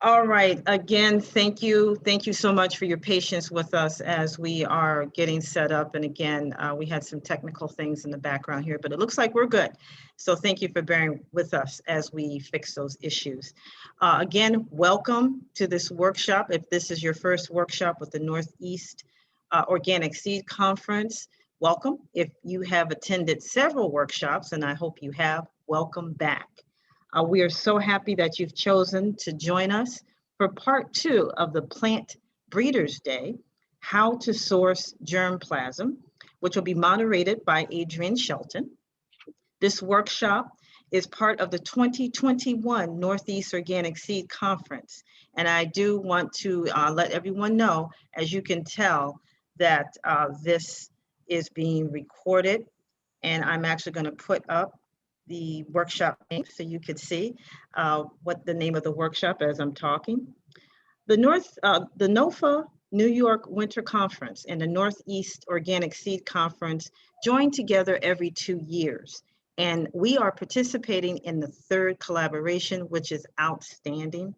All right, again, thank you. Thank you so much for your patience with us as we are getting set up. And again, we had some technical things in the background here, but it looks like we're good. So thank you for bearing with us as we fix those issues. Again, welcome to this workshop. If this is your first workshop with the Northeast Organic Seed Conference, welcome. If you have attended several workshops, and I hope you have, welcome back. We are so happy that you've chosen to join us for part 2 of the Plant Breeders Day, How to Source Germplasm, which will be moderated by Adrienne Shelton. This workshop is part of the 2021 Northeast Organic Seed Conference. And I do want to let everyone know, as you can tell, that this is being recorded. And I'm actually going to put up the workshop name so you could see what the name of the workshop as I'm talking. The NOFA New York Winter Conference and the Northeast Organic Seed Conference join together every 2 years. And we are participating in the 3rd collaboration, which is outstanding.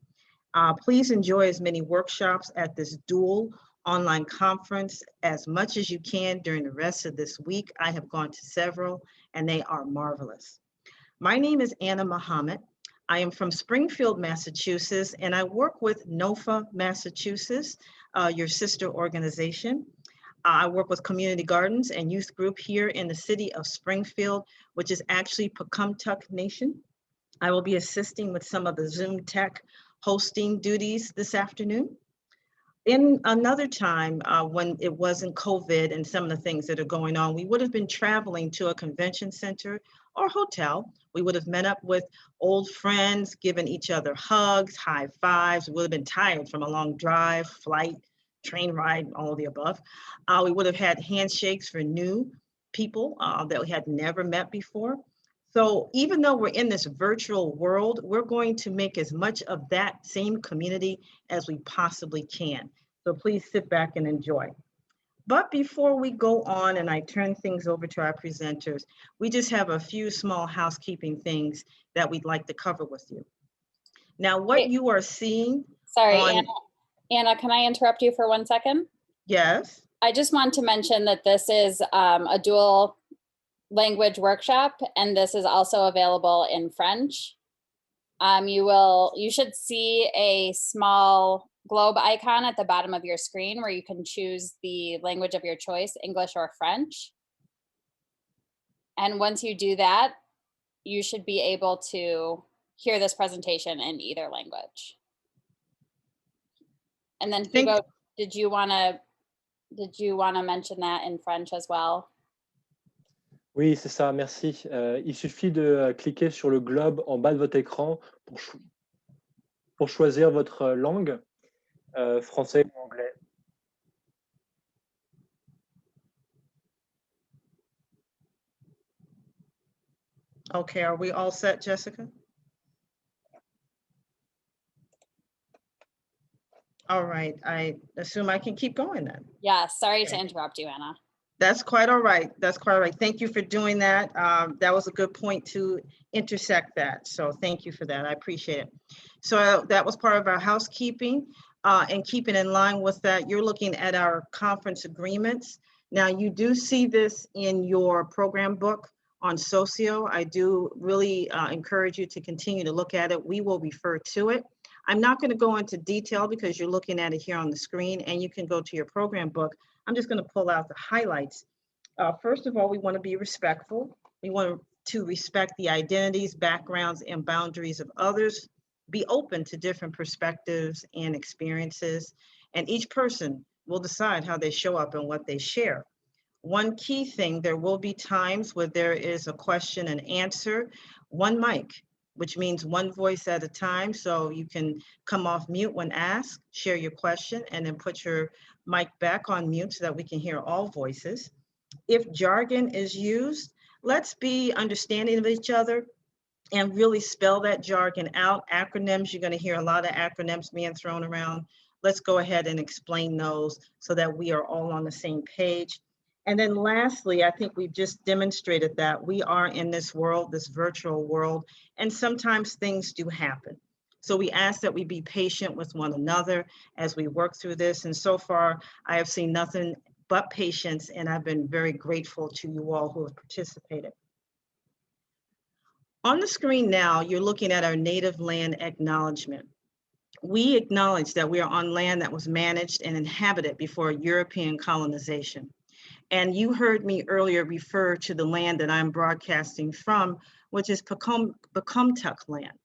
Please enjoy as many workshops at this dual online conference as much as you can during the rest of this week. I have gone to several and they are marvelous. My name is Anna Muhammad. I am from Springfield, Massachusetts, and I work with NOFA Massachusetts, your sister organization. I work with community gardens and youth group here in the city of Springfield, which is actually Pecumtuck Nation. I will be assisting with some of the Zoom tech hosting duties this afternoon. In another time, when it wasn't COVID and some of the things that are going on, we would have been traveling to a convention center or hotel. We would have met up with old friends, given each other hugs, high fives. We would have been tired from a long drive, flight, train ride, all of the above. We would have had handshakes for new people that we had never met before. So even though we're in this virtual world, we're going to make as much of that same community as we possibly can. So please sit back and enjoy. But before we go on and I turn things over to our presenters, we just have a few small housekeeping things that we'd like to cover with you. Now, what you are seeing— Sorry, Anna, can I interrupt you for 1 second? Yes. I just want to mention that this is a dual language workshop, and this is also available in French. You should see a small globe icon at the bottom of your screen where you can choose the language of your choice, English or French. And once you do that, you should be able to hear this presentation in either language. And then Hugo, did you want to mention that in French as well? Oui, c'est ça, merci. Il suffit de cliquer sur le globe en bas de votre écran pour choisir votre langue, français ou anglais. Okay, are we all set, Jessica? All right, I assume I can keep going then. Yeah, sorry to interrupt you, Anna. That's quite all right. That's quite all right. Thank you for doing that. That was a good point to intersect that. So thank you for that. I appreciate it. So that was part of our housekeeping, and keeping in line with that, you're looking at our conference agreements. Now you do see this in your program book on socio. I do really encourage you to continue to look at it. We will refer to it. I'm not going to go into detail because you're looking at it here on the screen, and you can go to your program book. I'm just going to pull out the highlights. First of all, we want to be respectful. We want to respect the identities, backgrounds, and boundaries of others, be open to different perspectives and experiences, and each person will decide how they show up and what they share. One key thing, there will be times where there is a question and answer, one mic, which means one voice at a time. So you can come off mute when asked, share your question, and then put your mic back on mute so that we can hear all voices. If jargon is used, let's be understanding of each other and really spell that jargon out. Acronyms, you're going to hear a lot of acronyms being thrown around. Let's go ahead and explain those so that we are all on the same page. And then lastly, I think we've just demonstrated that we are in this world, this virtual world, and sometimes things do happen. So we ask that we be patient with one another as we work through this. And so far, I have seen nothing but patience, and I've been very grateful to you all who have participated. On the screen now, you're looking at our native land acknowledgement. We acknowledge that we are on land that was managed and inhabited before European colonization. And you heard me earlier refer to the land that I'm broadcasting from, which is Pecumtuck land.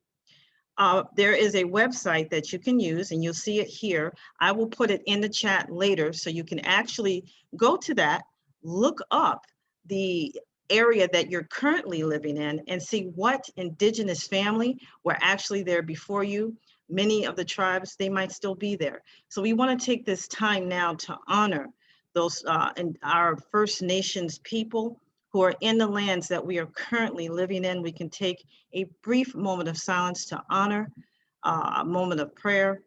There is a website that you can use, and you'll see it here. I will put it in the chat later, so you can actually go to that, look up the area that you're currently living in, and see what indigenous family were actually there before you. Many of the tribes, they might still be there. So we want to take this time now to honor those and our First Nations people who are in the lands that we are currently living in. We can take a brief moment of silence to honor, a moment of prayer,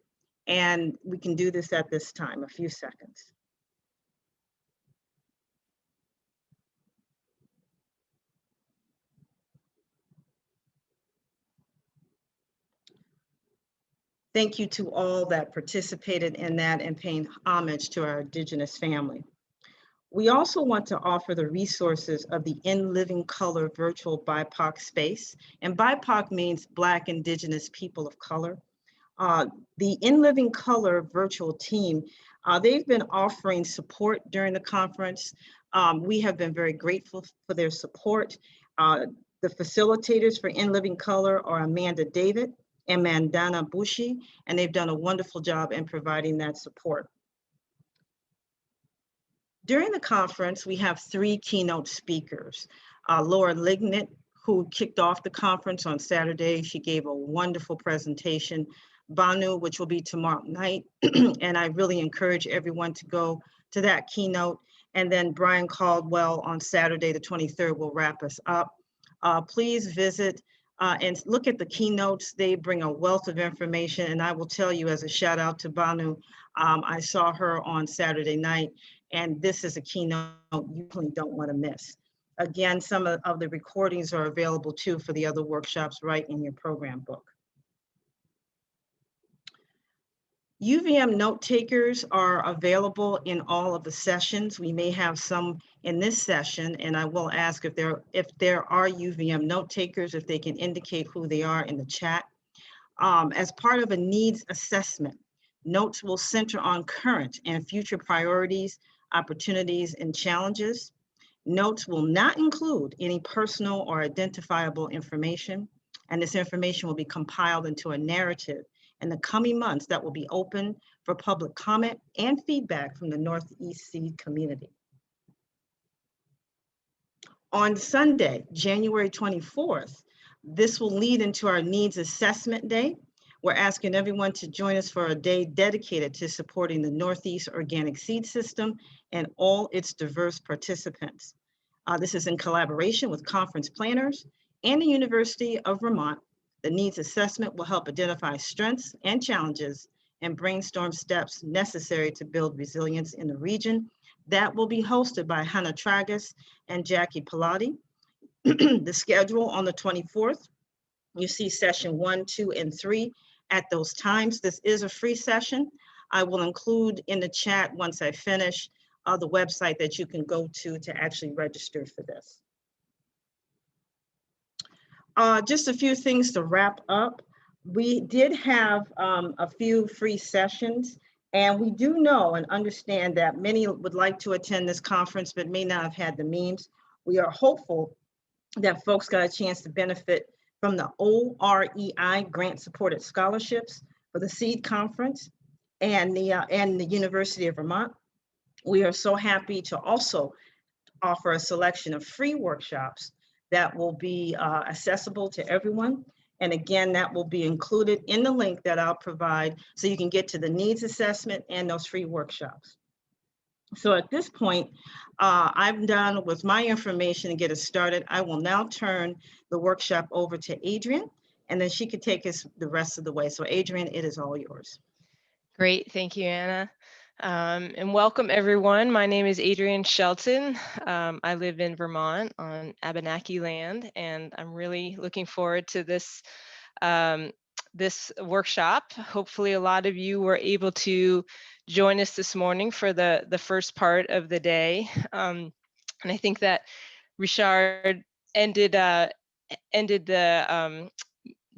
and we can do this at this time, a few seconds. Thank you to all that participated in that and paying homage to our Indigenous family. We also want to offer the resources of the In Living Color virtual BIPOC space. And BIPOC means Black, Indigenous, People of Color. The In Living Color virtual team, they've been offering support during the conference. We have been very grateful for their support. The facilitators for In Living Color are Amanda David and Mandana Bushi, and they've done a wonderful job in providing that support. During the conference, we have 3 keynote speakers. Laura Lignett, who kicked off the conference on Saturday. She gave a wonderful presentation. Banu, which will be tomorrow night, and I really encourage everyone to go to that keynote. And then Brian Caldwell on Saturday, the 23rd, will wrap us up. Please visit and look at the keynotes. They bring a wealth of information, and I will tell you, as a shout out to Banu, I saw her on Saturday night, and this is a keynote you really don't want to miss. Again, some of the recordings are available too for the other workshops right in your program book. UVM note takers are available in all of the sessions. We may have some in this session, and I will ask if there are UVM note takers, if they can indicate who they are in the chat. As part of a needs assessment, notes will center on current and future priorities, opportunities, and challenges. Notes will not include any personal or identifiable information, and this information will be compiled into a narrative in the coming months that will be open for public comment and feedback from the Northeast Seed community. On Sunday, January 24th, this will lead into our Needs Assessment Day. We're asking everyone to join us for a day dedicated to supporting the Northeast Organic Seed System and all its diverse participants. This is in collaboration with conference planners and the University of Vermont. The needs assessment will help identify strengths and challenges and brainstorm steps necessary to build resilience in the region. That will be hosted by Hannah Tragus and Jackie Pilati. The schedule on the 24th, you see session 1, 2, and 3 at those times. This is a free session. I will include in the chat once I finish the website that you can go to actually register for this. Just a few things to wrap up. We did have a few free sessions, and we do know and understand that many would like to attend this conference but may not have had the means. We are hopeful that folks got a chance to benefit from the OREI grant-supported scholarships for the SEED conference and the University of Vermont. We are so happy to also offer a selection of free workshops that will be accessible to everyone. And again, that will be included in the link that I'll provide so you can get to the needs assessment and those free workshops. So at this point, I'm done with my information to get us started. I will now turn the workshop over to Adrienne, and then she could take us the rest of the way. So Adrienne, it is all yours. Great, thank you, Anna. And welcome everyone. My name is Adrienne Shelton. I live in Vermont on Abenaki land, and I'm really looking forward to this this workshop. Hopefully a lot of you were able to join us this morning for the first part of the day. And I think that Richard ended the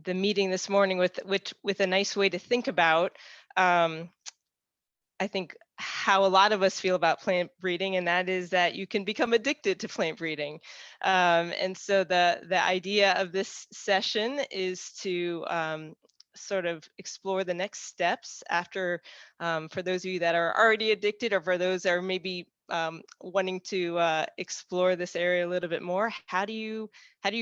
meeting this morning with a nice way to think about, I think, how a lot of us feel about plant breeding, and that is that you can become addicted to plant breeding. And so the idea of this session is to sort of explore the next steps after, for those of you that are already addicted, or for those that are maybe wanting to explore this area a little bit more. How do you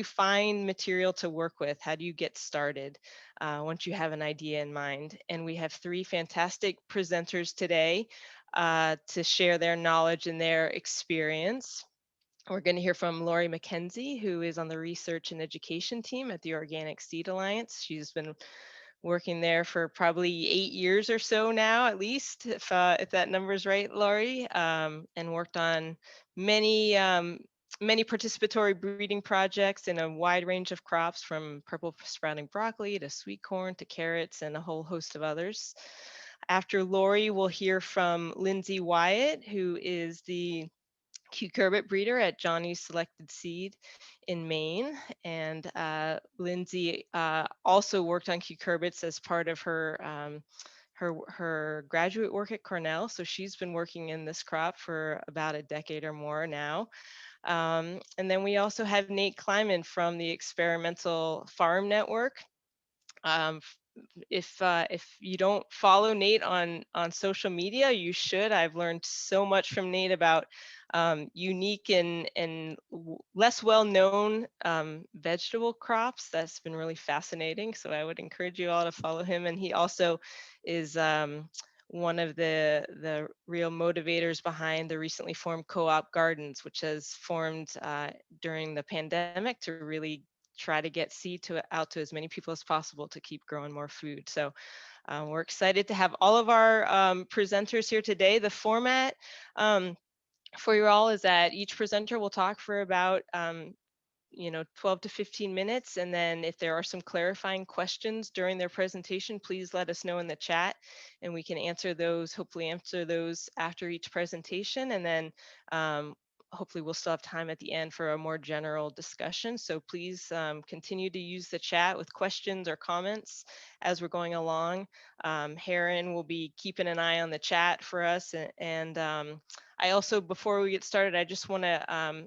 find material to work with? How do you get started once you have an idea in mind? And we have 3 fantastic presenters today to share their knowledge and their experience. We're going to hear from Laurie McKenzie, who is on the research and education team at the Organic Seed Alliance. She's been working there for probably 8 years or so now, at least, if that number is right, Laurie, and worked on many participatory breeding projects in a wide range of crops, from purple sprouting broccoli to sweet corn to carrots and a whole host of others. After Laurie, we'll hear from Lindsay Wyatt, who is the cucurbit breeder at Johnny's Selected Seed in Maine. And Lindsay also worked on cucurbits as part of her her graduate work at Cornell. So she's been working in this crop for about a decade or more now. And then we also have Nate Kleinman from the Experimental Farm Network. If you don't follow Nate on social media, you should. I've learned so much from Nate about unique and less well-known vegetable crops. That's been really fascinating. So I would encourage you all to follow him. And he also is one of the real motivators behind the recently formed Co-op Gardens, which has formed during the pandemic to really try to get seed out to as many people as possible to keep growing more food. So we're excited to have all of our presenters here today. The format for you all is that each presenter will talk for about 12 to 15 minutes. And then if there are some clarifying questions during their presentation, please let us know in the chat and we can answer those, hopefully answer those after each presentation. And then hopefully we'll still have time at the end for a more general discussion. So please continue to use the chat with questions or comments as we're going along. Heron will be keeping an eye on the chat for us. And I also, before we get started, I just want to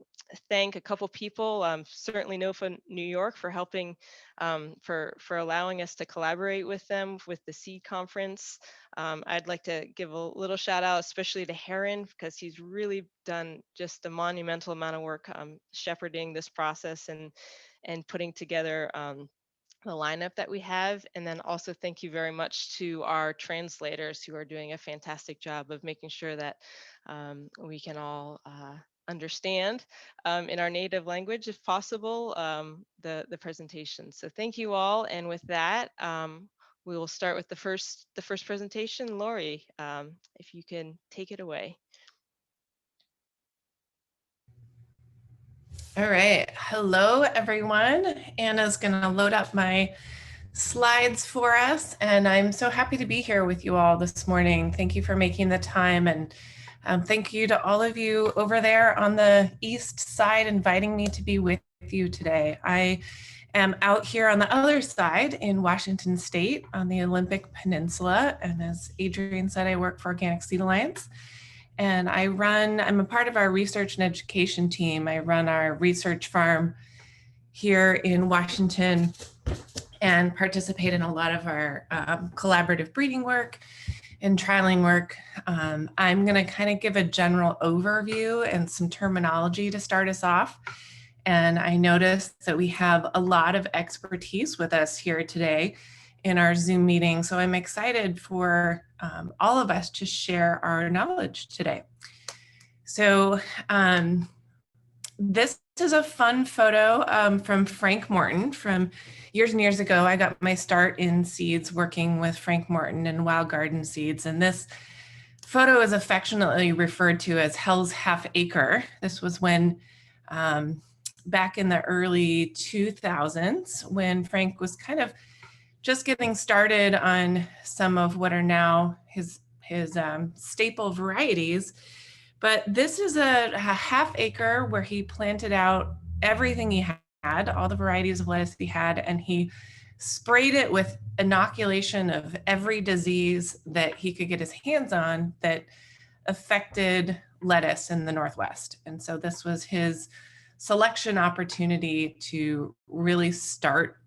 thank a couple people, certainly NOFA New York for helping, for allowing us to collaborate with them with the Seed Conference. I'd like to give a little shout out, especially to Heron, because he's really done just a monumental amount of work shepherding this process and putting together the lineup that we have. And then also thank you very much to our translators who are doing a fantastic job of making sure that we can all understand in our native language, if possible, the presentation. So thank you all. And with that, we will start with the first presentation. Laurie, if you can take it away. All right. Hello, everyone. Anna's going to load up my slides for us, and I'm so happy to be here with you all this morning. Thank you for making the time, and thank you to all of you over there on the east side inviting me to be with you today. I am out here on the other side in Washington State on the Olympic Peninsula, and as Adrienne said, I work for Organic Seed Alliance. And I'm a part of our research and education team. I run our research farm here in Washington and participate in a lot of our collaborative breeding work and trialing work. I'm gonna kind of give a general overview and some terminology to start us off. And I noticed that we have a lot of expertise with us here today in our Zoom meeting. So I'm excited for all of us to share our knowledge today. So this is a fun photo from Frank Morton from years and years ago. I got my start in seeds working with Frank Morton and Wild Garden Seeds. And this photo is affectionately referred to as Hell's Half Acre. This was when back in the early 2000s when Frank was kind of just getting started on some of what are now his staple varieties. But this is a half acre where he planted out everything he had, all the varieties of lettuce he had, and he sprayed it with inoculation of every disease that he could get his hands on that affected lettuce in the Northwest. And so this was his selection opportunity to really start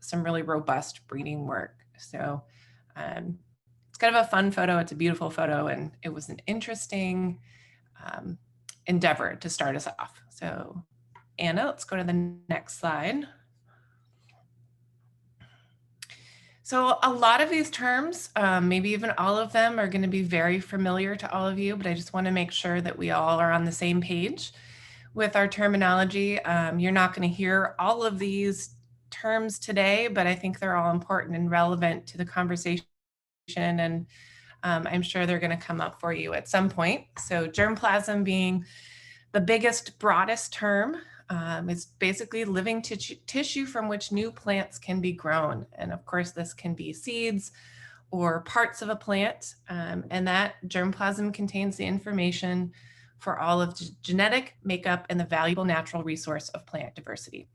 some really robust breeding work. So it's kind of a fun photo. It's a beautiful photo, and it was an interesting endeavor to start us off. So Anna, let's go to the next slide. So a lot of these terms, maybe even all of them, are going to be very familiar to all of you, but I just want to make sure that we all are on the same page with our terminology. You're not going to hear all of these terms today, but I think they're all important and relevant to the conversation, and I'm sure they're going to come up for you at some point. So germplasm being the biggest, broadest term. It's basically living tissue from which new plants can be grown. And of course, this can be seeds or parts of a plant. And that germplasm contains the information for all of the genetic makeup and the valuable natural resource of plant diversity.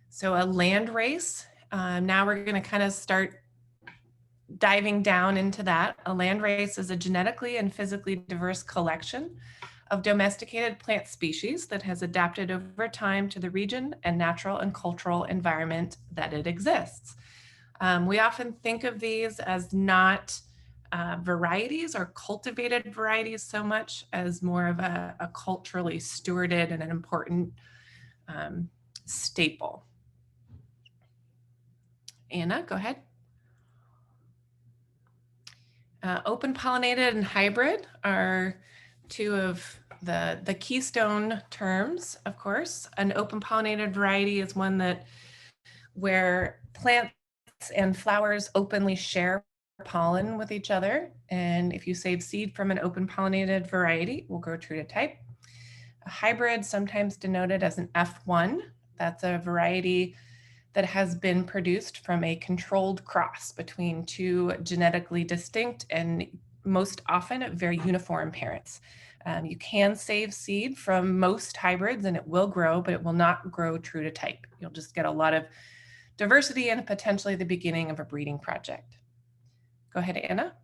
So a land race, now we're going to kind of start diving down into that. A land race is a genetically and physically diverse collection of domesticated plant species that has adapted over time to the region and natural and cultural environment that it exists. We often think of these as not varieties or cultivated varieties so much as more of a culturally stewarded and an important staple. Anna, go ahead. Open pollinated and hybrid are two of the keystone terms, of course. An open pollinated variety is one that where plants and flowers openly share pollen with each other. And if you save seed from an open pollinated variety, it will grow true to type. A hybrid, sometimes denoted as an F1, that's a variety that has been produced from a controlled cross between two genetically distinct and most often very uniform parents. You can save seed from most hybrids and it will grow, but it will not grow true to type. You'll just get a lot of diversity and potentially the beginning of a breeding project. Go ahead, Anna.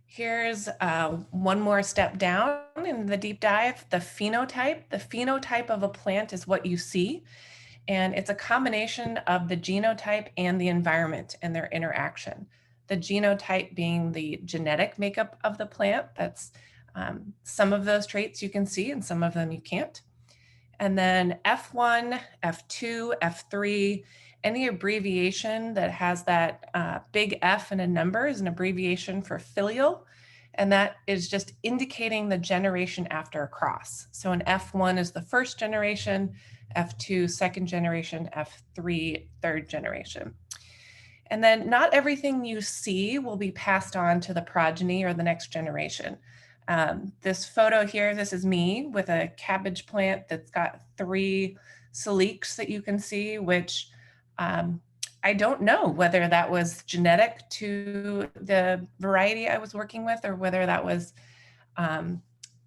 Here's one more step down in the deep dive, the phenotype. The phenotype of a plant is what you see, and it's a combination of the genotype and the environment and their interaction. The genotype being the genetic makeup of the plant. That's some of those traits you can see and some of them you can't. And then F1, F2, F3, any abbreviation that has that big F and a number is an abbreviation for filial. And that is just indicating the generation after a cross. So an F1 is the first generation, F2, second generation, F3, third generation. And then not everything you see will be passed on to the progeny or the next generation. This photo here, this is me with a cabbage plant that's got 3 siliques that you can see, which I don't know whether that was genetic to the variety I was working with or whether that was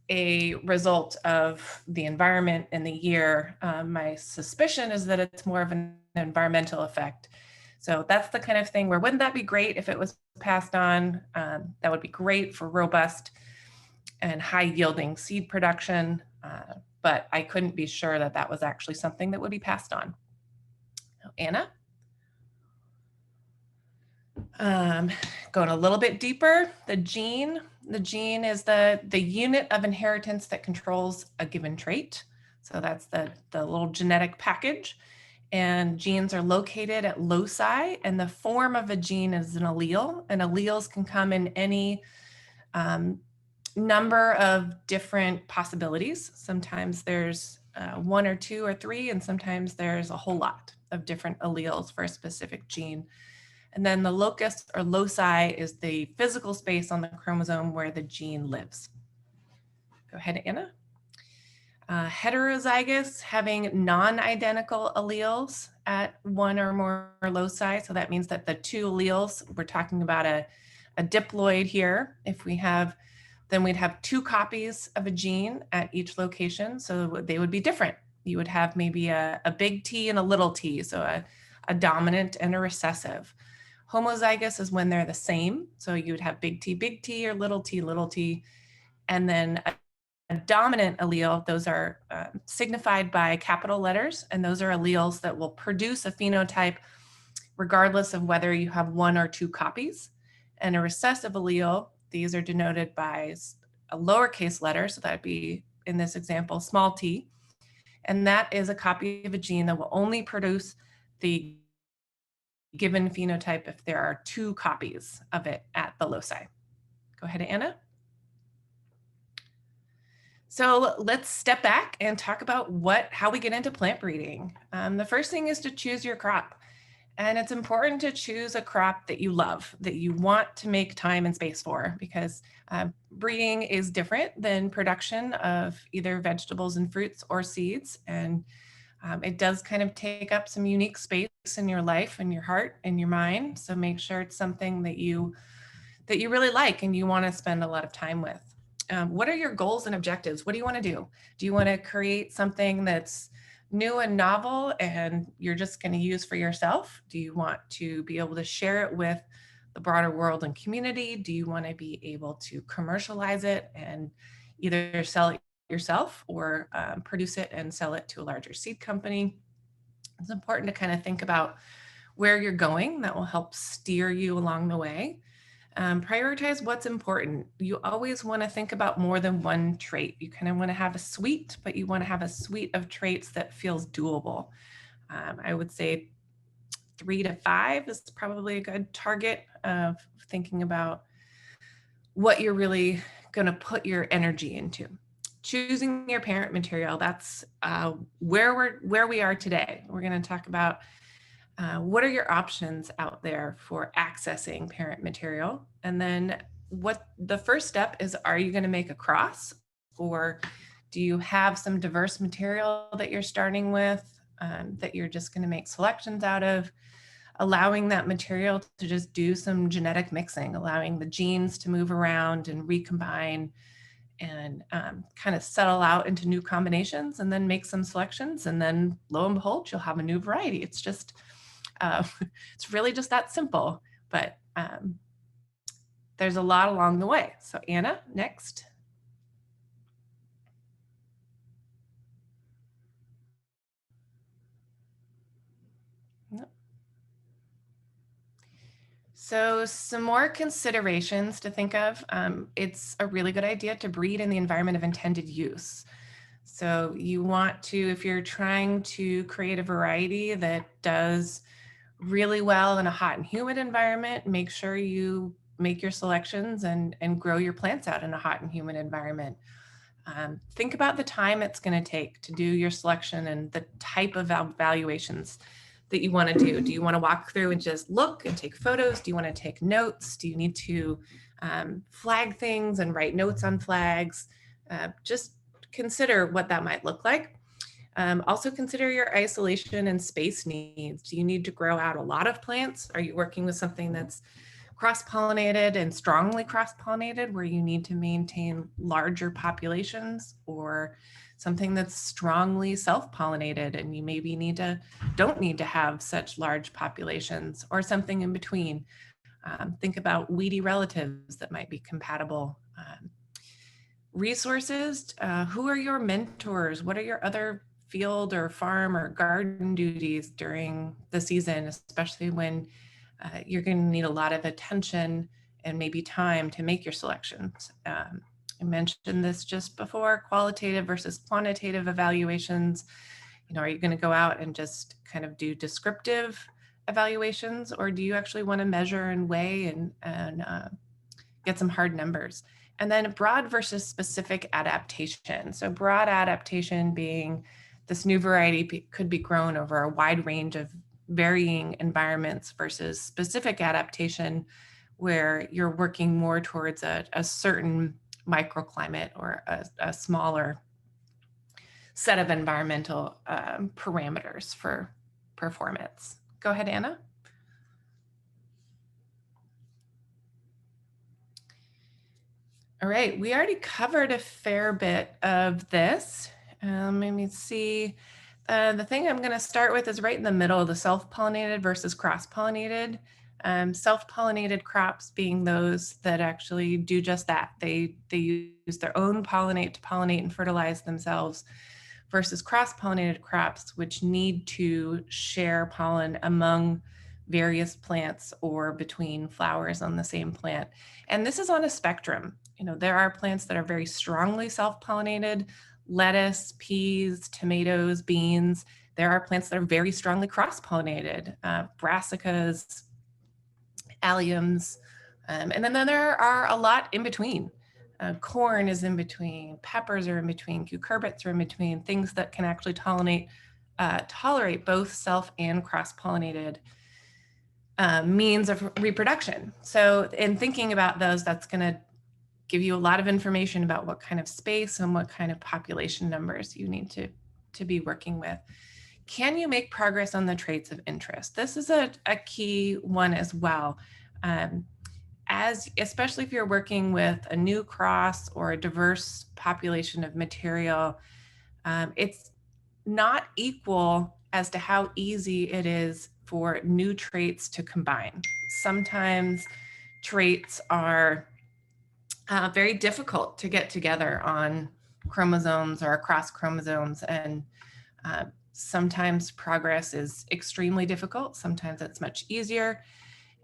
a result of the environment and the year. My suspicion is that it's more of an environmental effect. So that's the kind of thing where wouldn't that be great if it was passed on? That would be great for robust and high yielding seed production, but I couldn't be sure that that was actually something that would be passed on. Anna? Going a little bit deeper, the gene is the unit of inheritance that controls a given trait. So that's the little genetic package. And genes are located at loci, and the form of a gene is an allele, and alleles can come in any number of different possibilities. Sometimes there's 1 or 2 or 3, and sometimes there's a whole lot of different alleles for a specific gene. And then the locus or loci is the physical space on the chromosome where the gene lives. Go ahead, Anna. Heterozygous, having non-identical alleles, at one or more loci. So that means that the two alleles, we're talking about a diploid here. If we have, then we'd have two copies of a gene at each location. So they would be different. You would have maybe a big T and a little t, so a dominant and a recessive. Homozygous is when they're the same. So you would have big T, or little t. And then a dominant allele, those are signified by capital letters, and those are alleles that will produce a phenotype regardless of whether you have one or two copies. And a recessive allele, these are denoted by a lowercase letter, so that'd be, in this example, small t. And that is a copy of a gene that will only produce the given phenotype if there are two copies of it at the loci. Go ahead, Anna. So let's step back and talk about how we get into plant breeding. The first thing is to choose your crop. And it's important to choose a crop that you love, that you want to make time and space for, because breeding is different than production of either vegetables and fruits or seeds. And it does kind of take up some unique space in your life and your heart and your mind. So make sure it's something that you really like and you want to spend a lot of time with. What are your goals and objectives? What do you want to do? Do you want to create something that's new and novel and you're just going to use for yourself? Do you want to be able to share it with the broader world and community? Do you want to be able to commercialize it and either sell it yourself or produce it and sell it to a larger seed company? It's important to kind of think about where you're going. That will help steer you along the way. Prioritize what's important. You always want to think about more than one trait. You kind of want to have a suite, but you want to have a suite of traits that feels doable. I would say 3 to 5 is probably a good target of thinking about what you're really going to put your energy into. Choosing your parent material, that's where we are today. We're going to talk about what are your options out there for accessing parent material? And then what the first step is, are you going to make a cross, or do you have some diverse material that you're starting with that you're just going to make selections out of? Allowing that material to just do some genetic mixing, allowing the genes to move around and recombine and kind of settle out into new combinations, and then make some selections. And then lo and behold, you'll have a new variety. It's just it's really just that simple, but there's a lot along the way. So Anna, next. So some more considerations to think of. It's a really good idea to breed in the environment of intended use. So you want to, if you're trying to create a variety that does really well in a hot and humid environment, make sure you make your selections and grow your plants out in a hot and humid environment. Think about the time it's going to take to do your selection and the type of evaluations that you want to do. Do you want to walk through and just look and take photos? Do you want to take notes? Do you need to flag things and write notes on flags? Just consider what that might look like. Also consider your isolation and space needs. Do you need to grow out a lot of plants? Are you working with something that's cross-pollinated and strongly cross-pollinated where you need to maintain larger populations, or something that's strongly self-pollinated and you maybe don't need to have such large populations, or something in between? Think about weedy relatives that might be compatible. Resources, who are your mentors? What are your other field or farm or garden duties during the season, especially when you're going to need a lot of attention and maybe time to make your selections? I mentioned this just before, qualitative versus quantitative evaluations. Are you going to go out and just kind of do descriptive evaluations, or do you actually want to measure and weigh and get some hard numbers? And then broad versus specific adaptation. So broad adaptation being this new variety could be grown over a wide range of varying environments, versus specific adaptation where you're working more towards a certain microclimate or a smaller set of environmental parameters for performance. Go ahead, Anna. All right, we already covered a fair bit of this. Let me see. The thing I'm going to start with is right in the middle, the self-pollinated versus cross-pollinated. Self-pollinated crops being those that actually do just that. They use their own pollinate to pollinate and fertilize themselves, versus cross-pollinated crops, which need to share pollen among various plants or between flowers on the same plant. And this is on a spectrum. You know, there are plants that are very strongly self-pollinated, lettuce, peas, tomatoes, beans. There are plants that are very strongly cross-pollinated, brassicas, alliums, and then there are a lot in between. Corn is in between, peppers are in between, cucurbits are in between, things that can actually tolerate both self and cross-pollinated means of reproduction. So in thinking about those, that's going to give you a lot of information about what kind of space and what kind of population numbers you need to be working with. Can you make progress on the traits of interest? This is a key one as well. Especially if you're working with a new cross or a diverse population of material, it's not equal as to how easy it is for new traits to combine. Sometimes traits are very difficult to get together on chromosomes or across chromosomes, and sometimes progress is extremely difficult. Sometimes it's much easier.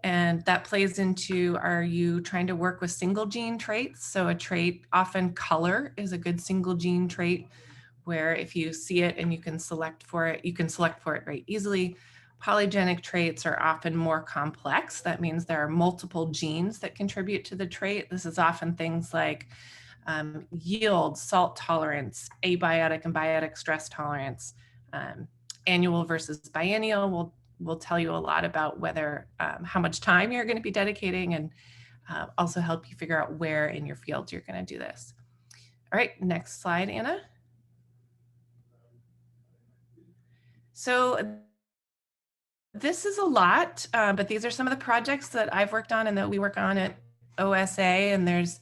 And that plays into, are you trying to work with single gene traits? So a trait, often color is a good single gene trait, where if you see it and you can select for it, you can select for it very easily. Polygenic traits are often more complex. That means there are multiple genes that contribute to the trait. This is often things like yield, salt tolerance, abiotic and biotic stress tolerance. Annual versus biennial will tell you a lot about whether, how much time you're going to be dedicating, and also help you figure out where in your field you're going to do this. All right, next slide, Anna. So this is a lot, but these are some of the projects that I've worked on and that we work on at OSA, and there's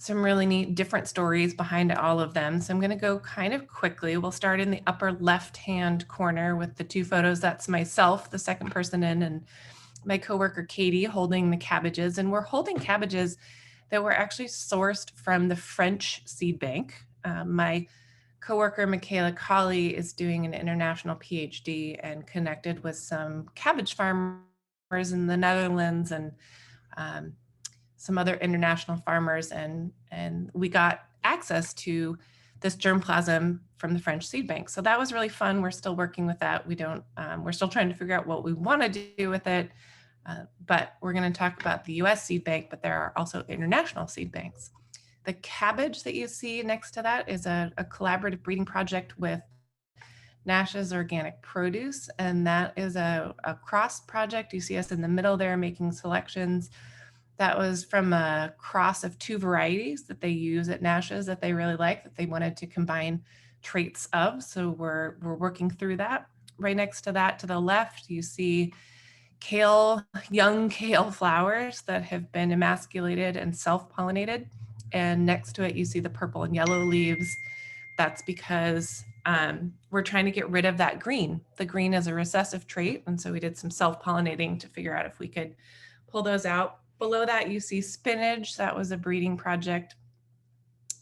some really neat different stories behind all of them. So I'm going to go kind of quickly. We'll start in the upper left-hand corner with the two photos. That's myself, the second person in, and my coworker Katie holding the cabbages. And we're holding cabbages that were actually sourced from the French seed bank. My coworker Michaela Colley is doing an international PhD and connected with some cabbage farmers in the Netherlands and some other international farmers, and we got access to this germplasm from the French seed bank. So that was really fun. We're still working with that. We're still trying to figure out what we want to do with it, but we're going to talk about the US seed bank, but there are also international seed banks. The cabbage that you see next to that is a collaborative breeding project with Nash's Organic Produce, and that is a cross project. You see us in the middle there making selections. That was from a cross of two varieties that they use at Nash's that they really like, that they wanted to combine traits of. So we're working through that. Right next to that, to the left, you see kale, young kale flowers that have been emasculated and self-pollinated. And next to it, you see the purple and yellow leaves. That's because we're trying to get rid of that green. The green is a recessive trait. And so we did some self-pollinating to figure out if we could pull those out. Below that, you see spinach. That was a breeding project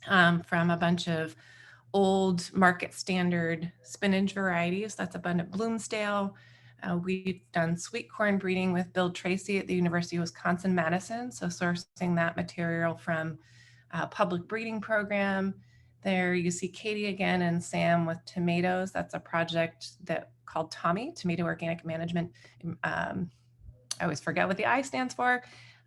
from a bunch of old market standard spinach varieties. That's Abundant Bloomsdale. We've done sweet corn breeding with Bill Tracy at the University of Wisconsin-Madison. So sourcing that material from a public breeding program. There you see Katie again and Sam with tomatoes. That's a project that called Tommy, Tomato Organic Management. I always forget what the I stands for.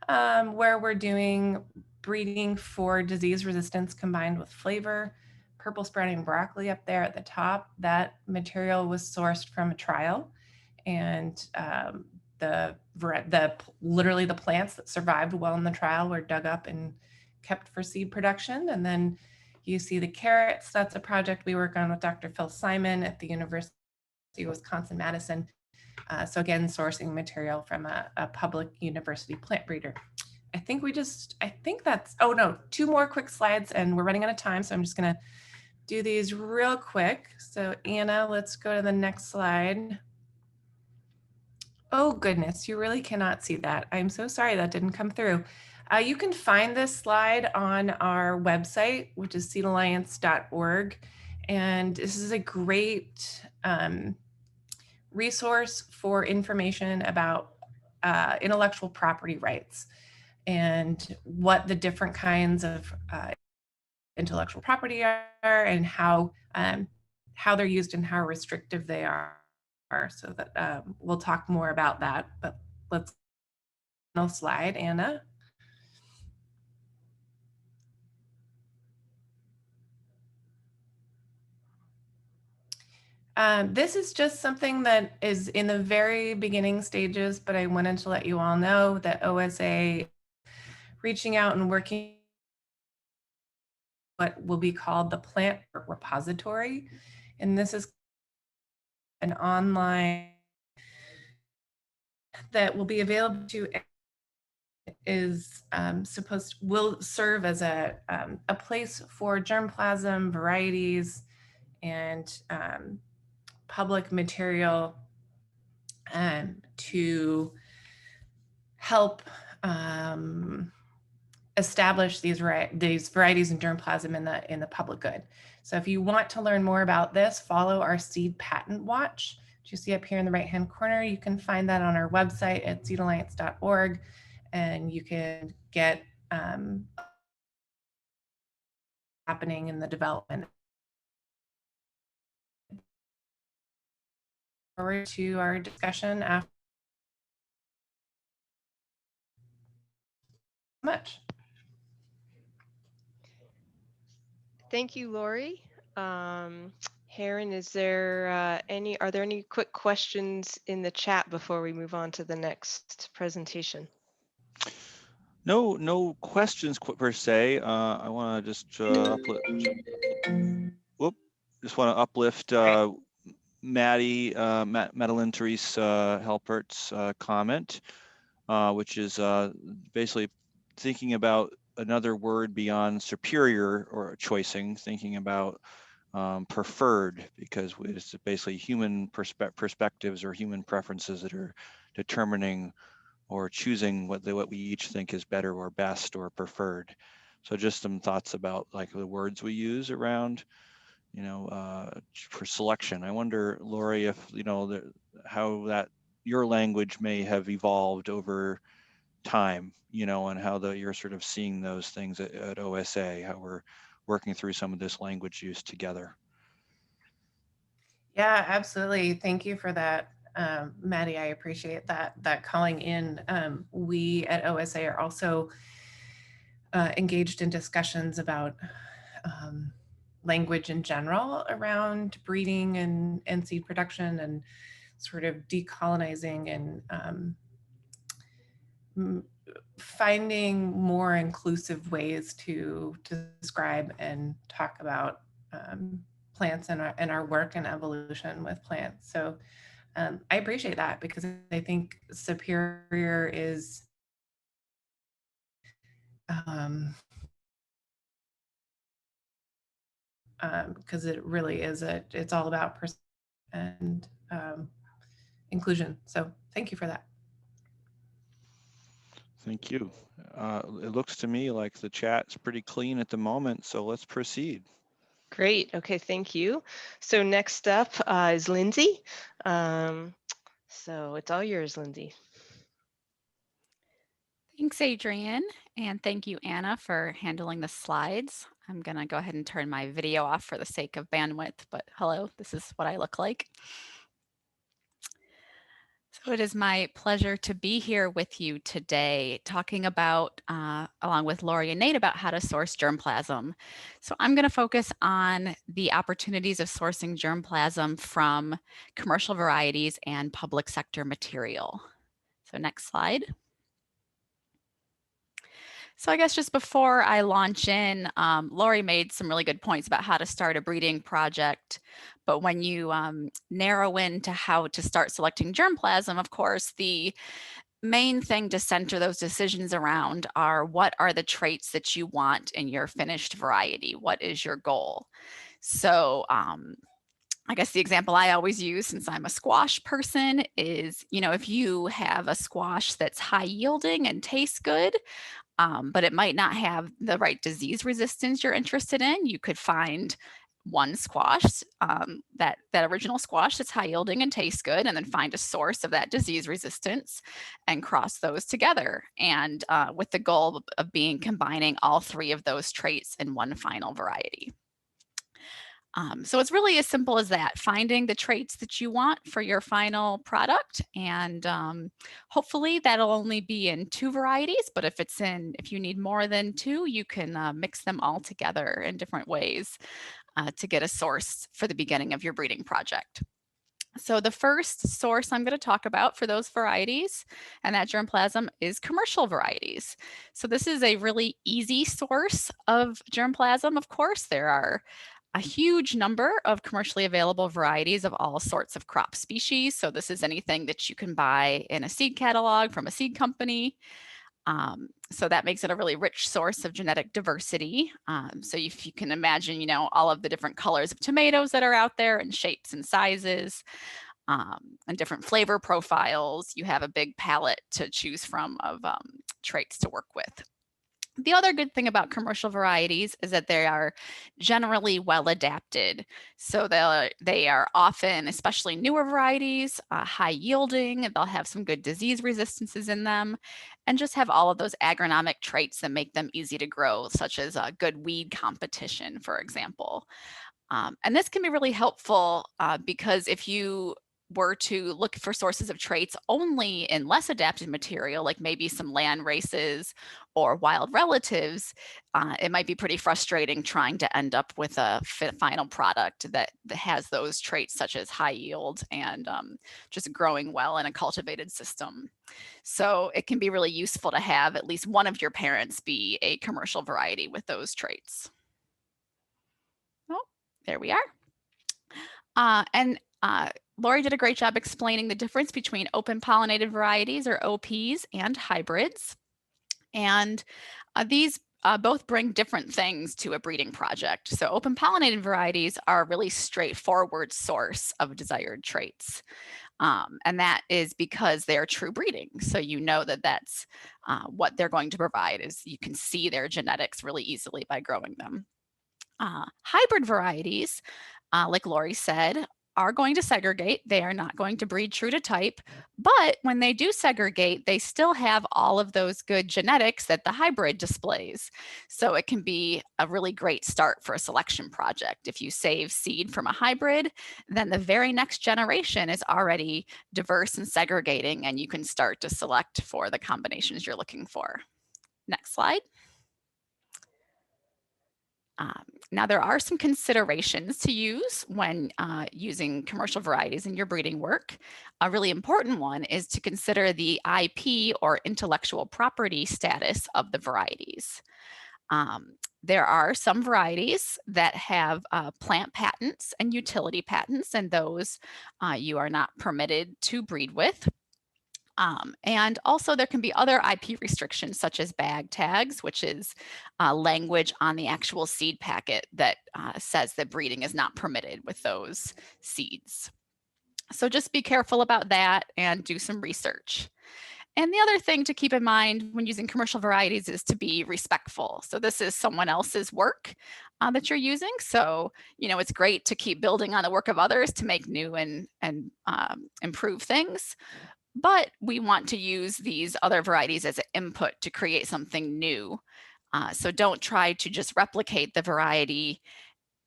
Where we're doing breeding for disease resistance combined with flavor. Purple sprouting broccoli up there at the top, that material was sourced from a trial, and literally the plants that survived well in the trial were dug up and kept for seed production. And then you see the carrots. That's a project we work on with Dr. Phil Simon at the University of Wisconsin-Madison. So again, sourcing material from a public university plant breeder. I think that's, oh no, 2 more quick slides and we're running out of time. So I'm just gonna do these real quick. So Anna, let's go to the next slide. Oh goodness, you really cannot see that. I'm so sorry that didn't come through. You can find this slide on our website, which is seedalliance.org. And this is a great resource for information about intellectual property rights and what the different kinds of intellectual property are and how they're used and how restrictive they are. So that we'll talk more about that, but let's no slide, Anna. This is just something that is in the very beginning stages, but I wanted to let you all know that OSA reaching out and working what will be called the Plant Repository. And this is an online that will be available to will serve as a place for germplasm, varieties, and public material to help establish these varieties and germplasm in the public good. So if you want to learn more about this, follow our Seed Patent Watch, which you see up here in the right-hand corner. You can find that on our website at seedalliance.org, and you can get happening in the development. Forward to our discussion after. Much. Thank you, Laurie. Heron, are there any quick questions in the chat before we move on to the next presentation? No questions per se. I want to just uplift Madeline Therese Helpert's comment, which is basically thinking about another word beyond superior or choicing, thinking about preferred, because it's basically human perspectives or human preferences that are determining or choosing what we each think is better or best or preferred. So just some thoughts about like the words we use around, for selection. I wonder, Laurie, if how that your language may have evolved over time, and how you're sort of seeing those things at OSA, how we're working through some of this language use together. Yeah, absolutely. Thank you for that, Maddie. I appreciate that calling in. We at OSA are also engaged in discussions about language in general around breeding and seed production and sort of decolonizing and finding more inclusive ways to describe and talk about plants and our work and evolution with plants. So I appreciate that, because I think superior is because it really is it's all about and inclusion. So thank you for that. Thank you. It looks to me like the chat's pretty clean at the moment, so let's proceed. Great. Okay, thank you. So next up is Lindsay. So it's all yours, Lindsay. Thanks, Adrienne, and thank you, Anna, for handling the slides. I'm going to go ahead and turn my video off for the sake of bandwidth, but hello, this is what I look like. So it is my pleasure to be here with you today, talking about, along with Laurie and Nate, about how to source germplasm. So I'm going to focus on the opportunities of sourcing germplasm from commercial varieties and public sector material. So next slide. So I guess just before I launch in, Laurie made some really good points about how to start a breeding project, But when you narrow into how to start selecting germplasm, of course, the main thing to center those decisions around are what are the traits that you want in your finished variety? What is your goal? So I guess the example I always use, since I'm a squash person, is, if you have a squash that's high yielding and tastes good, but it might not have the right disease resistance you're interested in, you could find one squash, that original squash that's high yielding and tastes good, and then find a source of that disease resistance and cross those together. And with the goal of combining all three of those traits in one final variety. So it's really as simple as that, finding the traits that you want for your final product. And hopefully that'll only be in 2 varieties, but if you need more than 2, you can mix them all together in different ways to get a source for the beginning of your breeding project. So the first source I'm going to talk about for those varieties and that germplasm is commercial varieties. So this is a really easy source of germplasm. Of course, there are a huge number of commercially available varieties of all sorts of crop species. So this is anything that you can buy in a seed catalog from a seed company. So that makes it a really rich source of genetic diversity. So if you can imagine, all of the different colors of tomatoes that are out there and shapes and sizes, and different flavor profiles, you have a big palette to choose from of traits to work with. The other good thing about commercial varieties is that they are generally well adapted. So they are often, especially newer varieties, high yielding. They'll have some good disease resistances in them and just have all of those agronomic traits that make them easy to grow, such as good weed competition, for example. And this can be really helpful because if you were to look for sources of traits only in less adapted material, like maybe some land races or wild relatives, it might be pretty frustrating trying to end up with a final product that has those traits, such as high yield and just growing well in a cultivated system. So it can be really useful to have at least one of your parents be a commercial variety with those traits. Oh, there we are. Laurie did a great job explaining the difference between open pollinated varieties, or OPs, and hybrids. And these both bring different things to a breeding project. So open pollinated varieties are a really straightforward source of desired traits. And that is because they're true breeding. So you know that that's what they're going to provide, is you can see their genetics really easily by growing them. Hybrid varieties, like Laurie said, are going to segregate. They are not going to breed true to type, but when they do segregate, they still have all of those good genetics that the hybrid displays. So it can be a really great start for a selection project. If you save seed from a hybrid, then the very next generation is already diverse and segregating, and you can start to select for the combinations you're looking for. Next slide. Now, there are some considerations to use when using commercial varieties in your breeding work. A really important one is to consider the IP, or intellectual property status, of the varieties. There are some varieties that have plant patents and utility patents, and those you are not permitted to breed with. And also there can be other IP restrictions, such as bag tags, which is language on the actual seed packet that says that breeding is not permitted with those seeds. So just be careful about that and do some research. And the other thing to keep in mind when using commercial varieties is to be respectful. So this is someone else's work that you're using. So, it's great to keep building on the work of others to make new and improve things. But we want to use these other varieties as an input to create something new. So don't try to just replicate the variety.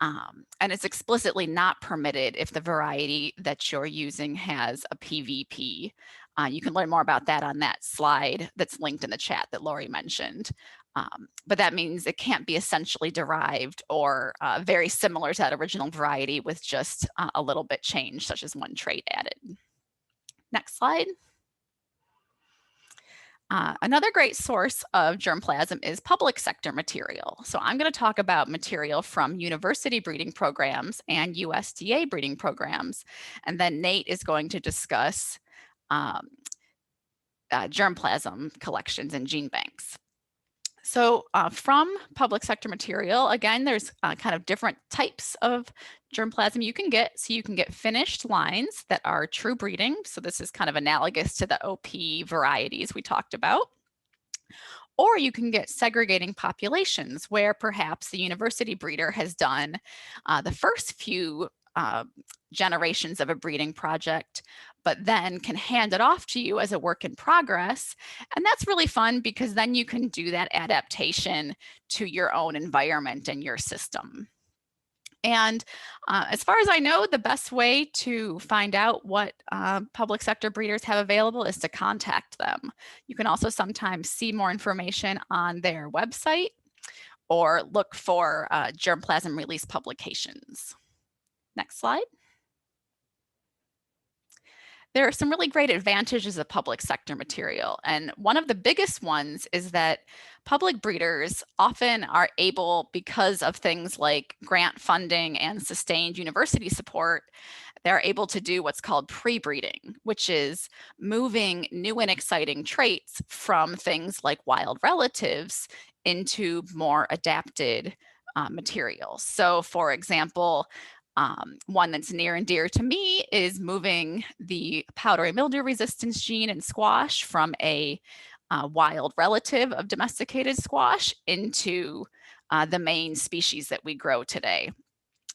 And it's explicitly not permitted if the variety that you're using has a PVP. You can learn more about that on that slide that's linked in the chat that Laurie mentioned. But that means it can't be essentially derived or very similar to that original variety with just a little bit changed, such as one trait added. Next slide. Another great source of germplasm is public sector material. So I'm going to talk about material from university breeding programs and USDA breeding programs. And then Nate is going to discuss germplasm collections and gene banks. So from public sector material, again, there's kind of different types of germplasm you can get. So you can get finished lines that are true breeding. So this is kind of analogous to the OP varieties we talked about. Or you can get segregating populations where perhaps the university breeder has done the first few generations of a breeding project, but then can hand it off to you as a work in progress. And that's really fun because then you can do that adaptation to your own environment and your system. And as far as I know, the best way to find out what public sector breeders have available is to contact them. You can also sometimes see more information on their website or look for germplasm release publications. Next slide. There are some really great advantages of public sector material. And one of the biggest ones is that public breeders often are able, because of things like grant funding and sustained university support, they're able to do what's called pre-breeding, which is moving new and exciting traits from things like wild relatives into more adapted materials. So for example, one that's near and dear to me is moving the powdery mildew resistance gene in squash from a wild relative of domesticated squash into the main species that we grow today,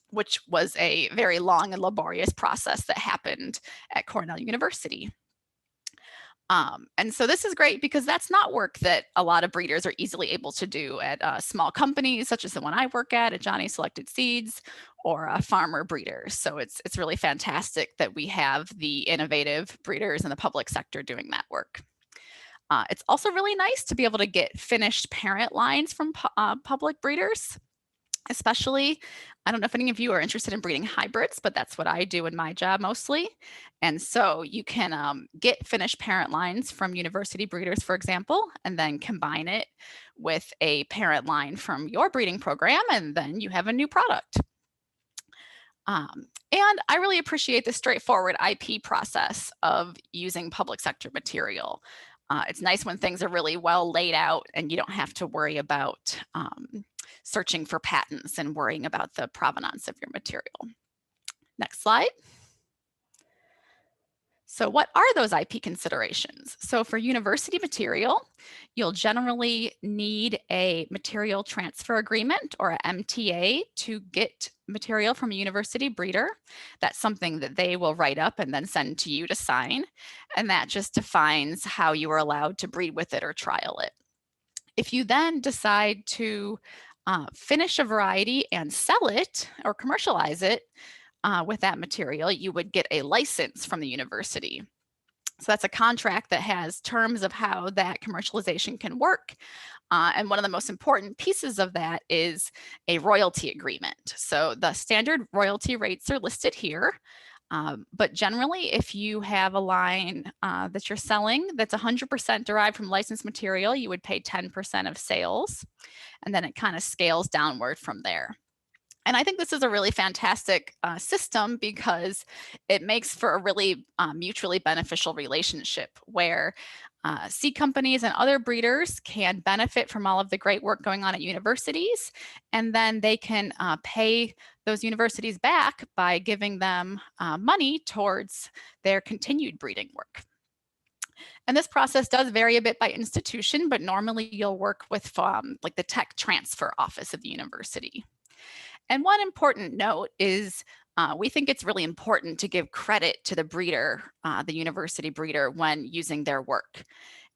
which was a very long and laborious process that happened at Cornell University. And so this is great because that's not work that a lot of breeders are easily able to do at small companies, such as the one I work at Johnny Selected Seeds, or farmer breeders. So it's really fantastic that we have the innovative breeders in the public sector doing that work. It's also really nice to be able to get finished parent lines from public breeders. Especially, I don't know if any of you are interested in breeding hybrids, but that's what I do in my job mostly. And so you can get finished parent lines from university breeders, for example, and then combine it with a parent line from your breeding program, and then you have a new product. And I really appreciate the straightforward IP process of using public sector material. It's nice when things are really well laid out and you don't have to worry about searching for patents and worrying about the provenance of your material. Next slide. So what are those IP considerations? So for university material, you'll generally need a material transfer agreement or a MTA to get material from a university breeder. That's something that they will write up and then send to you to sign. And that just defines how you are allowed to breed with it or trial it. If you then decide to finish a variety and sell it or commercialize it, with that material, you would get a license from the university. So that's a contract that has terms of how that commercialization can work. And one of the most important pieces of that is a royalty agreement. So the standard royalty rates are listed here. But generally, if you have a line that you're selling that's 100% derived from licensed material, you would pay 10% of sales. And then it kind of scales downward from there. And I think this is a really fantastic system because it makes for a really mutually beneficial relationship where seed companies and other breeders can benefit from all of the great work going on at universities, and then they can pay those universities back by giving them money towards their continued breeding work. And this process does vary a bit by institution, but normally you'll work with like the tech transfer office of the university. And one important note is we think it's really important to give credit to the breeder, the university breeder, when using their work.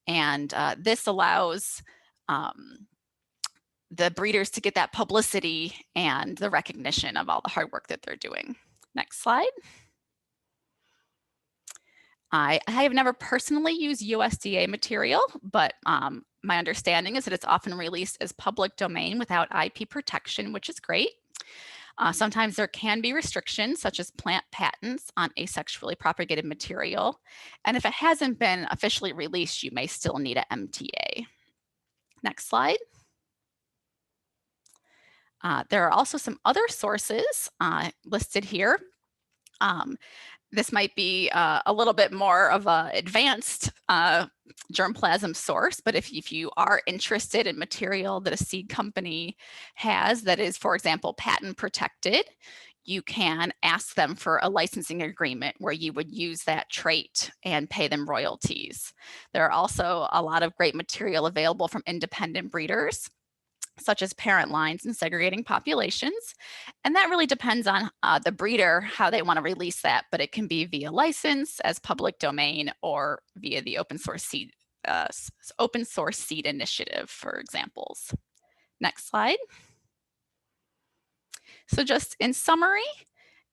And this allows the breeders to get that publicity and the recognition of all the hard work that they're doing. Next slide. I have never personally used USDA material, but my understanding is that it's often released as public domain without IP protection, which is great. Sometimes there can be restrictions such as plant patents on asexually propagated material. And if it hasn't been officially released, you may still need an MTA. Next slide. There are also some other sources listed here. This might be a little bit more of an advanced germplasm source, but if you are interested in material that a seed company has that is, for example, patent protected, you can ask them for a licensing agreement where you would use that trait and pay them royalties. There are also a lot of great material available from independent breeders, such as parent lines and segregating populations. And that really depends on the breeder, how they want to release that, but it can be via license as public domain or via the open source seed initiative, for examples. Next slide. So just in summary,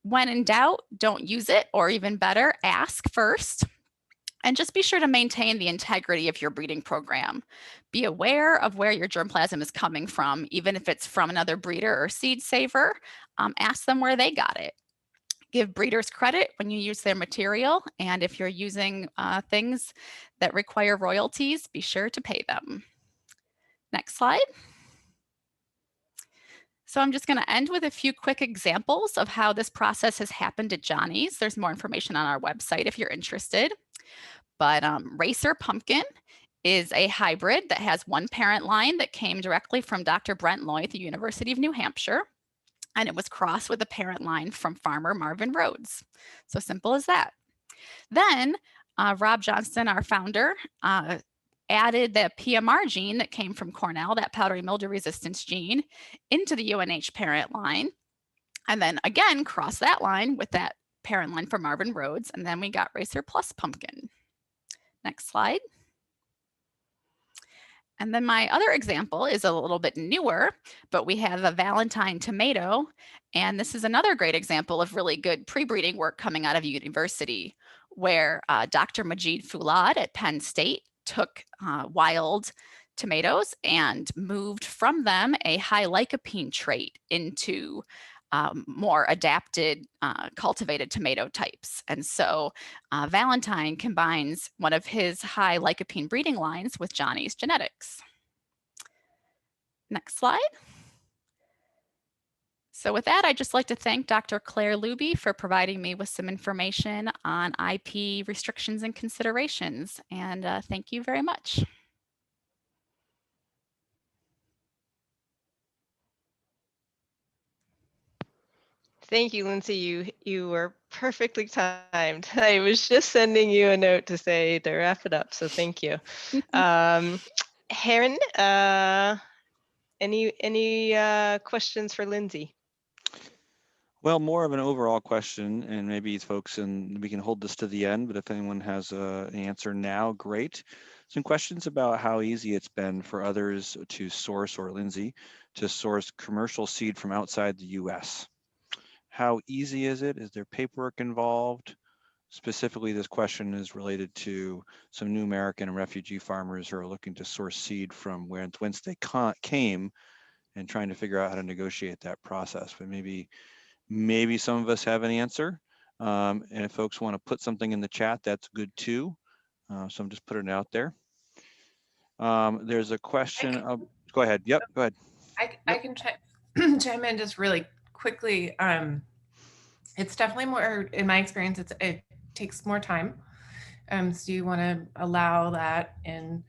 when in doubt, don't use it, or even better, ask first. And just be sure to maintain the integrity of your breeding program. Be aware of where your germplasm is coming from, even if it's from another breeder or seed saver. Ask them where they got it. Give breeders credit when you use their material. And if you're using things that require royalties, be sure to pay them. Next slide. So I'm just going to end with a few quick examples of how this process has happened at Johnny's. There's more information on our website if you're interested. But Racer Pumpkin is a hybrid that has one parent line that came directly from Dr. Brent Loy at the University of New Hampshire. And it was crossed with a parent line from farmer Marvin Rhodes. So simple as that. Then Rob Johnston, our founder, added the PMR gene that came from Cornell, that powdery mildew resistance gene, into the UNH parent line. And then again, crossed that line with that parent line from Marvin Rhodes. And then we got Racer Plus Pumpkin. Next slide. And then my other example is a little bit newer, but we have a Valentine tomato. And this is another great example of really good pre-breeding work coming out of university, where Dr. Majid Foulad at Penn State took wild tomatoes and moved from them a high lycopene trait into more adapted cultivated tomato types. And so Valentine combines one of his high lycopene breeding lines with Johnny's genetics. Next slide. So with that, I'd just like to thank Dr. Claire Luby for providing me with some information on IP restrictions and considerations. And thank you very much. Thank you, Lindsay. You were perfectly timed. I was just sending you a note to say to wrap it up, so thank you. Heron, any questions for Lindsay? Well, more of an overall question, and maybe folks, and we can hold this to the end, but if anyone has an answer now, great. Some questions about how easy it's been for others to source, or Lindsay, to source commercial seed from outside the US. How easy is it? Is there paperwork involved? Specifically, this question is related to some new American and refugee farmers who are looking to source seed from whence they came and trying to figure out how to negotiate that process. But maybe some of us have an answer. And if folks want to put something in the chat, that's good too. So I'm just putting it out there. There's a question. Go ahead. Yep, go ahead. I can chime in just really quickly. It's definitely more, in my experience, it takes more time. So you want to allow that in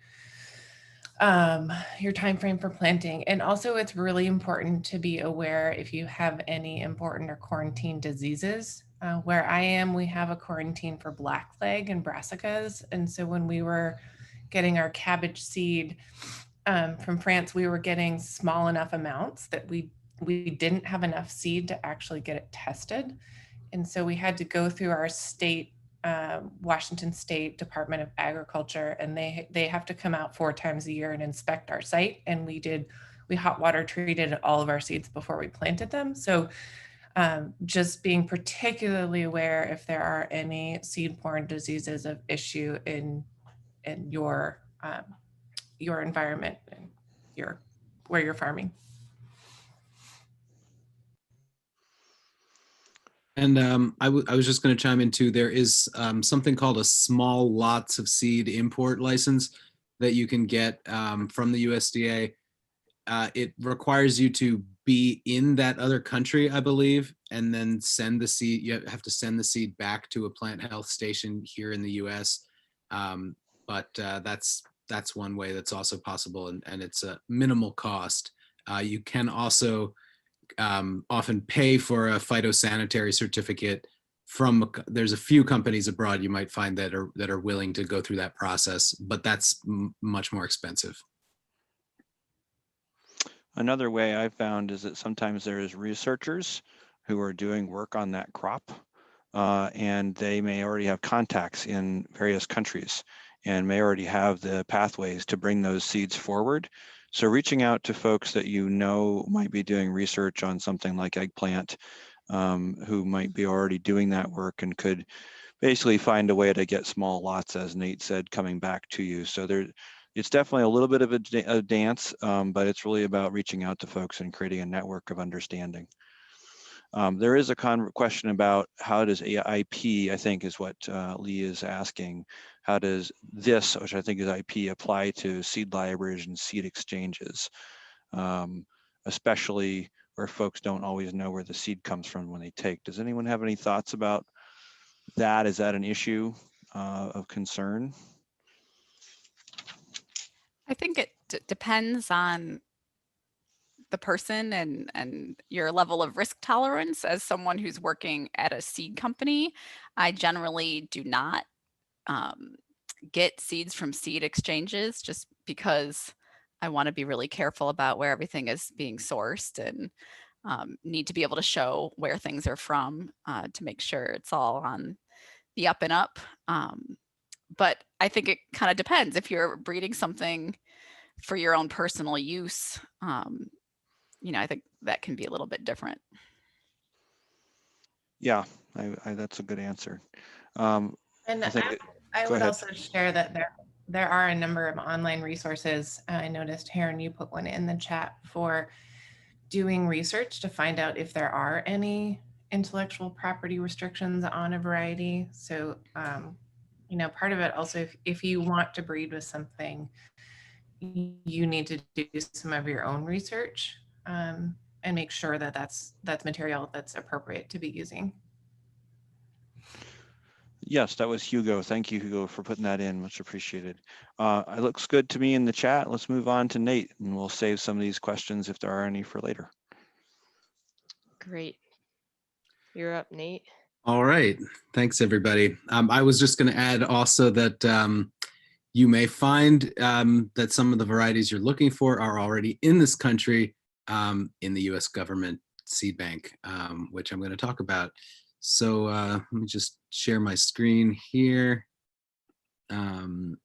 your time frame for planting. And also it's really important to be aware if you have any important or quarantine diseases. Where I am, we have a quarantine for blackleg and brassicas. And so when we were getting our cabbage seed from France, we were getting small enough amounts that we didn't have enough seed to actually get it tested. And so we had to go through our state, Washington State Department of Agriculture, and they have to come out 4 times a year and inspect our site. And we hot water treated all of our seeds before we planted them. So just being particularly aware if there are any seed-borne diseases of issue in your environment and where you're farming. And I was just going to chime in too. There is something called a small lots of seed import license that you can get from the USDA. It requires you to be in that other country, I believe, and then send the seed. You have to send the seed back to a plant health station here in the US. But that's one way that's also possible, and it's a minimal cost. You can also often pay for a phytosanitary certificate from, there's a few companies abroad you might find that are willing to go through that process, but that's much more expensive. Another way I've found is that sometimes there's researchers who are doing work on that crop, and they may already have contacts in various countries and may already have the pathways to bring those seeds forward. So reaching out to folks that you know might be doing research on something like eggplant, who might be already doing that work and could basically find a way to get small lots, as Nate said, coming back to you. So it's definitely a little bit of a dance, but it's really about reaching out to folks and creating a network of understanding. There is a question about how does IP, I think is what Lee is asking, how does this, which I think is IP, apply to seed libraries and seed exchanges, especially where folks don't always know where the seed comes from when they take. Does anyone have any thoughts about that? Is that an issue of concern? I think it depends on the person and your level of risk tolerance. As someone who's working at a seed company, I generally do not get seeds from seed exchanges, just because I want to be really careful about where everything is being sourced, and need to be able to show where things are from to make sure it's all on the up and up. But I think it kind of depends. If you're breeding something for your own personal use, I think that can be a little bit different. Yeah, that's a good answer. And I would ahead. also share that there are a number of online resources. I noticed, Heron, you put one in the chat for doing research to find out if there are any intellectual property restrictions on a variety. So, part of it also, if you want to breed with something, you need to do some of your own research and make sure that that's material that's appropriate to be using. Yes, that was Hugo. Thank you, Hugo, for putting that in. Much appreciated. It looks good to me in the chat. Let's move on to Nate, and we'll save some of these questions if there are any for later. Great. You're up, Nate. All right. Thanks, everybody. I was just going to add also that you may find that some of the varieties you're looking for are already in this country, in the US government seed bank, which I'm going to talk about. So let me just share my screen here. And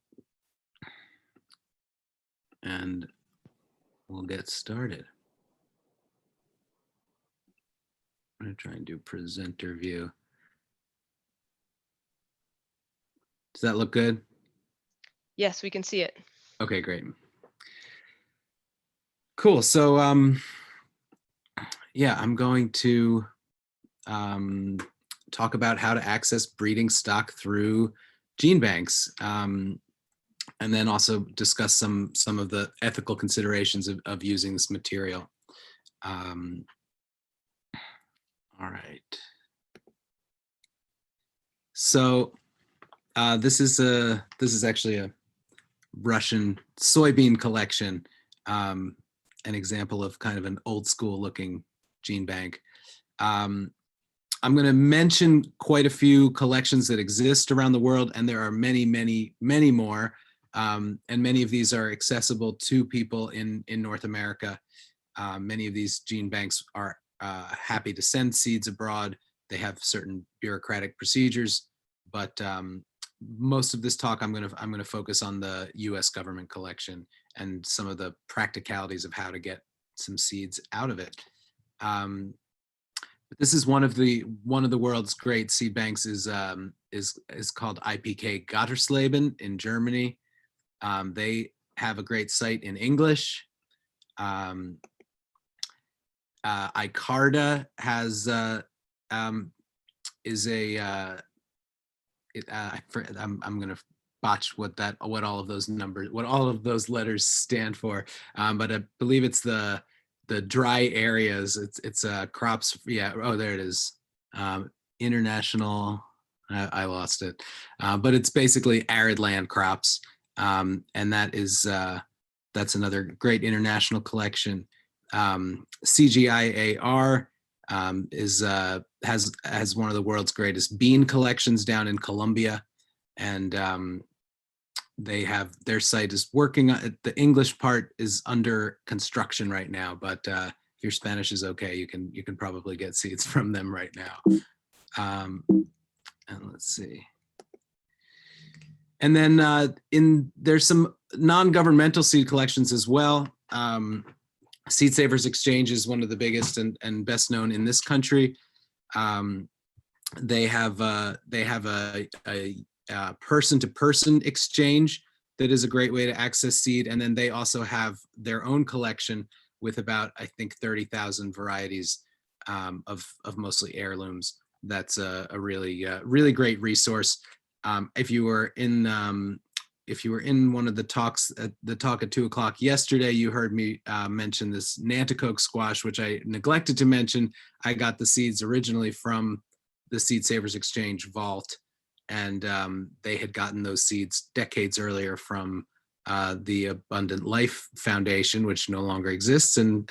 we'll get started. I'm going to try and do presenter view. Does that look good? Yes, we can see it. Okay, great. Cool. So yeah, I'm going to talk about how to access breeding stock through gene banks, and then also discuss some of the ethical considerations of using this material. All right. So this is actually a Russian soybean collection, an example of kind of an old school looking gene bank. I'm going to mention quite a few collections that exist around the world, and there are many, many, many more. And many of these are accessible to people in North America. Many of these gene banks are happy to send seeds abroad. They have certain bureaucratic procedures, but most of this talk I'm going to focus on the U.S. government collection and some of the practicalities of how to get some seeds out of it. But this is one of the world's great seed banks is called IPK Gottersleben in Germany. They have a great site in English. ICARDA has is a I'm going to botch what all of those numbers, what all of those letters stand for, but I believe it's the dry areas. It's crops. Yeah. Oh, there it is. International. I lost it, but it's basically arid land crops, and that is that's another great international collection. CGIAR has one of the world's greatest bean collections down in Colombia, and they have their site is working on the English part is under construction right now, but if your Spanish is okay, you can probably get seeds from them right now. And let's see. And then there's some non-governmental seed collections as well. Seed Savers Exchange is one of the biggest and best known in this country. They have a person-to-person exchange that is a great way to access seed, and then they also have their own collection with about, I think, 30,000 varieties of mostly heirlooms. That's a really great resource. If you were in one of the talks at the talk at 2 o'clock yesterday, you heard me mention this Nanticoke squash, which I neglected to mention. I got the seeds originally from the Seed Savers Exchange vault, and they had gotten those seeds decades earlier from the Abundant Life Foundation, which no longer exists and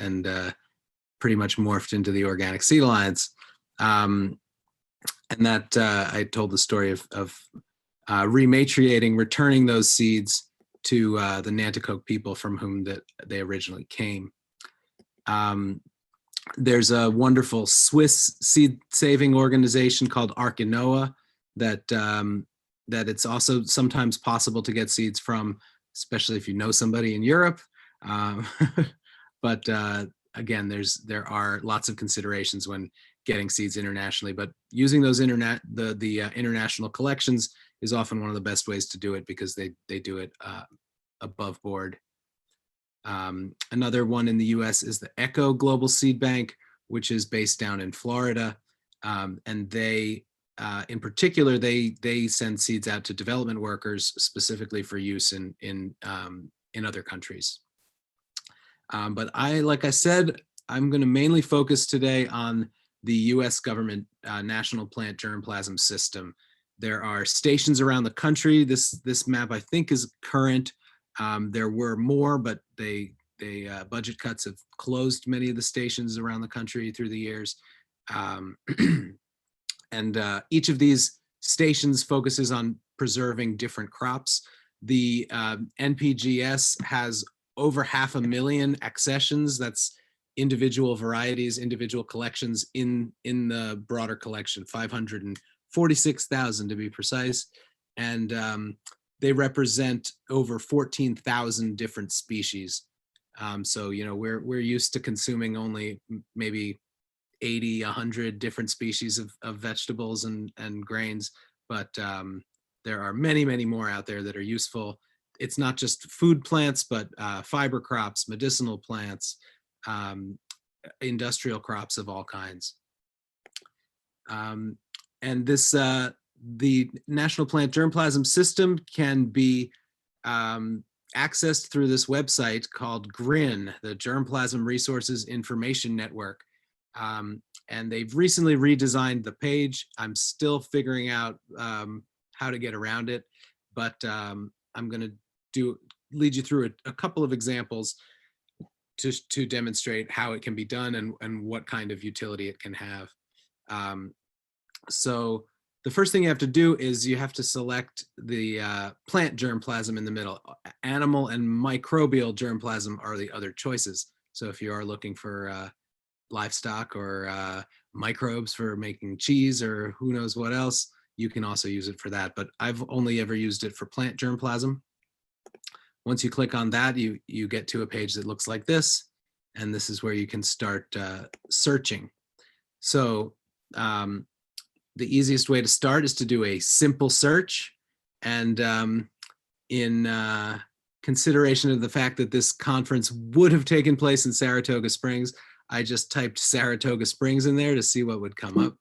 pretty much morphed into the Organic Seed Alliance. And that I told the story of rematriating, returning those seeds to the Nanticoke people from whom they originally came. There's a wonderful Swiss seed saving organization called Arkanoa that it's also sometimes possible to get seeds from, especially if you know somebody in Europe. But again, there are lots of considerations when getting seeds internationally, but using those international collections is often one of the best ways to do it because they do it above board. Another one in the US is the ECHO Global Seed Bank, which is based down in Florida. And they, in particular, they send seeds out to development workers specifically for use in other countries. But like I said, I'm going to mainly focus today on the US government National Plant Germplasm System. There are stations around the country. This map, I think, is current. There were more, but budget cuts have closed many of the stations around the country through the years. And each of these stations focuses on preserving different crops. The NPGS has over 500,000 accessions. That's individual varieties, individual collections in the broader collection, 546,000 to be precise. And they represent over 14,000 different species. So, you know, we're used to consuming only maybe 80, 100 different species of vegetables and grains, but there are many, many more out there that are useful. It's not just food plants, but fiber crops, medicinal plants, industrial crops of all kinds. And this, the National Plant Germplasm System can be accessed through this website called GRIN, the Germplasm Resources Information Network. And they've recently redesigned the page. I'm still figuring out how to get around it, but I'm going to lead you through a couple of examples to demonstrate how it can be done and what kind of utility it can have. So the first thing you have to do is you have to select the plant germplasm in the middle. Animal and microbial germplasm are the other choices. So if you are looking for livestock or microbes for making cheese or who knows what else, you can also use it for that. But I've only ever used it for plant germplasm. Once you click on that, you get to a page that looks like this, and this is where you can start searching. So the easiest way to start is to do a simple search, and in consideration of the fact that this conference would have taken place in Saratoga Springs, I just typed Saratoga Springs in there to see what would come up.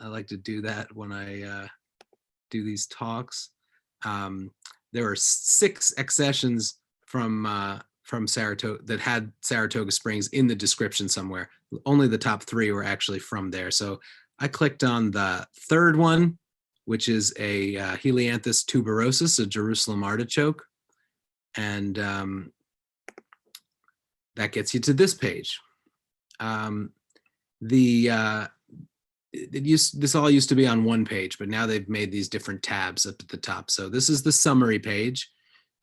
I like to do that when I do these talks. There were 6 accessions from Saratoga that had Saratoga Springs in the description somewhere. Only the top 3 were actually from there. So I clicked on the 3rd one, which is a Helianthus tuberosus, a Jerusalem artichoke. And that gets you to this page. This all used to be on one page, but now they've made these different tabs up at the top. So this is the summary page,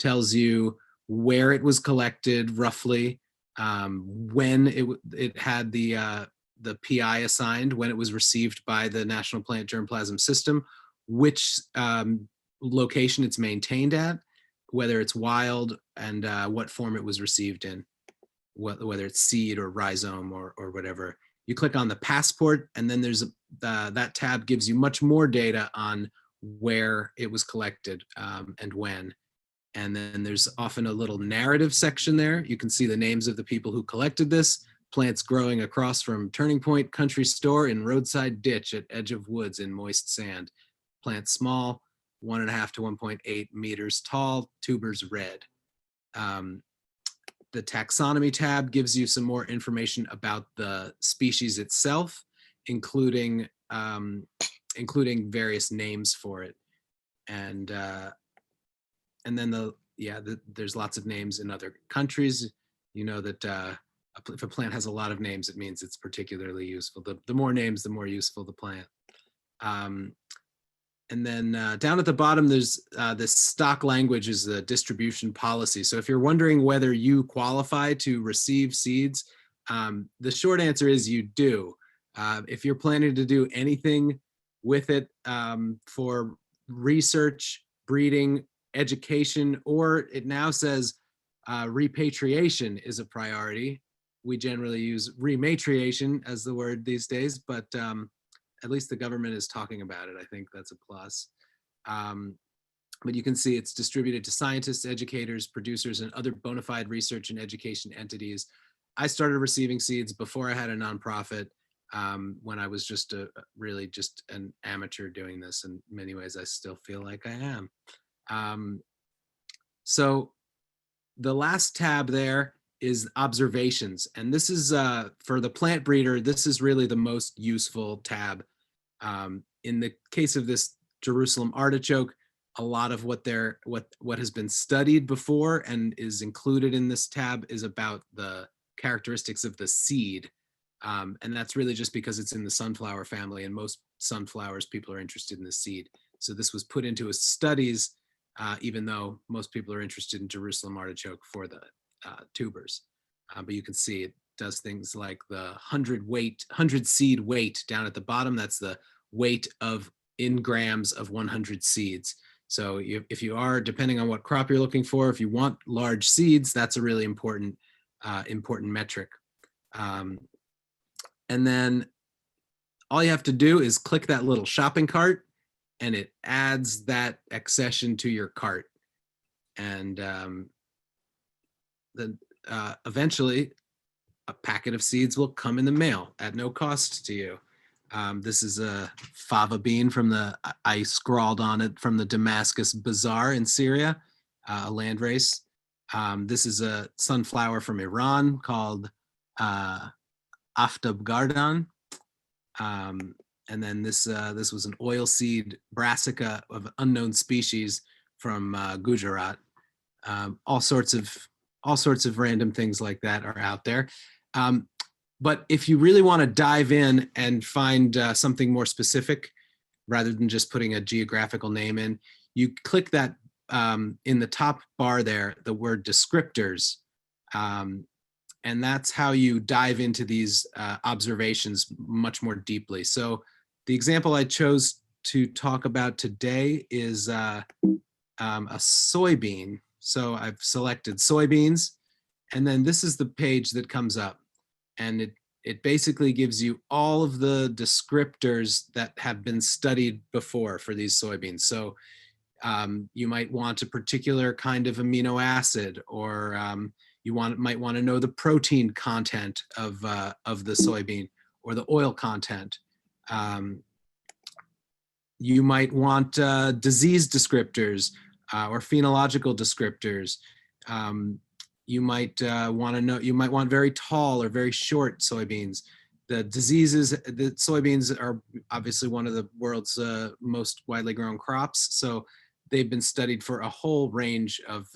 tells you where it was collected roughly, when it had the PI assigned, when it was received by the National Plant Germplasm System, which location it's maintained at, whether it's wild, and what form it was received in, whether it's seed or rhizome or whatever. You click on the passport, and then there's that tab gives you much more data on where it was collected and when. And then there's often a little narrative section there. You can see the names of the people who collected this. Plants growing across from Turning Point Country Store in roadside ditch at edge of woods in moist sand. Plant small, 1.5 to 1.8 meters tall, tubers red. The taxonomy tab gives you some more information about the species itself, including various names for it. And then there's lots of names in other countries. You know that if a plant has a lot of names, it means it's particularly useful. The more names, the more useful the plant. And then down at the bottom, there's this stock language is the distribution policy. So if you're wondering whether you qualify to receive seeds, the short answer is you do. If you're planning to do anything with it for research, breeding, education, or it now says repatriation is a priority. We generally use rematriation as the word these days, but at least the government is talking about it. I think that's a plus. But you can see it's distributed to scientists, educators, producers, and other bona fide research and education entities. I started receiving seeds before I had a nonprofit, when I was just really just an amateur doing this. In many ways, I still feel like I am. So the last tab there is observations. And this is for the plant breeder, this is really the most useful tab. In the case of this Jerusalem artichoke, a lot of what has been studied before and is included in this tab is about the characteristics of the seed. And that's really just because it's in the sunflower family, and most sunflowers, people are interested in the seed. So this was put into studies, even though most people are interested in Jerusalem artichoke for the tubers. But you can see it does things like the 100 seed weight down at the bottom. That's the weight in grams of 100 seeds. So if you are, depending on what crop you're looking for, if you want large seeds, that's a really important metric. And then all you have to do is click that little shopping cart, and it adds that accession to your cart. And then eventually a packet of seeds will come in the mail at no cost to you. This is a fava bean I scrawled on it from the Damascus Bazaar in Syria, a landrace. This is a sunflower from Iran called Aftabgardan. And then this was an oilseed brassica of unknown species from Gujarat. All sorts of random things like that are out there. But if you really want to dive in and find something more specific, rather than just putting a geographical name in, you click that in the top bar there, the word descriptors. And that's how you dive into these observations much more deeply. So the example I chose to talk about today is a soybean. So I've selected soybeans, and then this is the page that comes up. And it basically gives you all of the descriptors that have been studied before for these soybeans. So you might want a particular kind of amino acid, or you might want to know the protein content of the soybean, or the oil content. You might want disease descriptors or phenological descriptors. You might want to know, you might want very tall or very short soybeans. The diseases, the soybeans are obviously one of the world's most widely grown crops. So they've been studied for a whole range of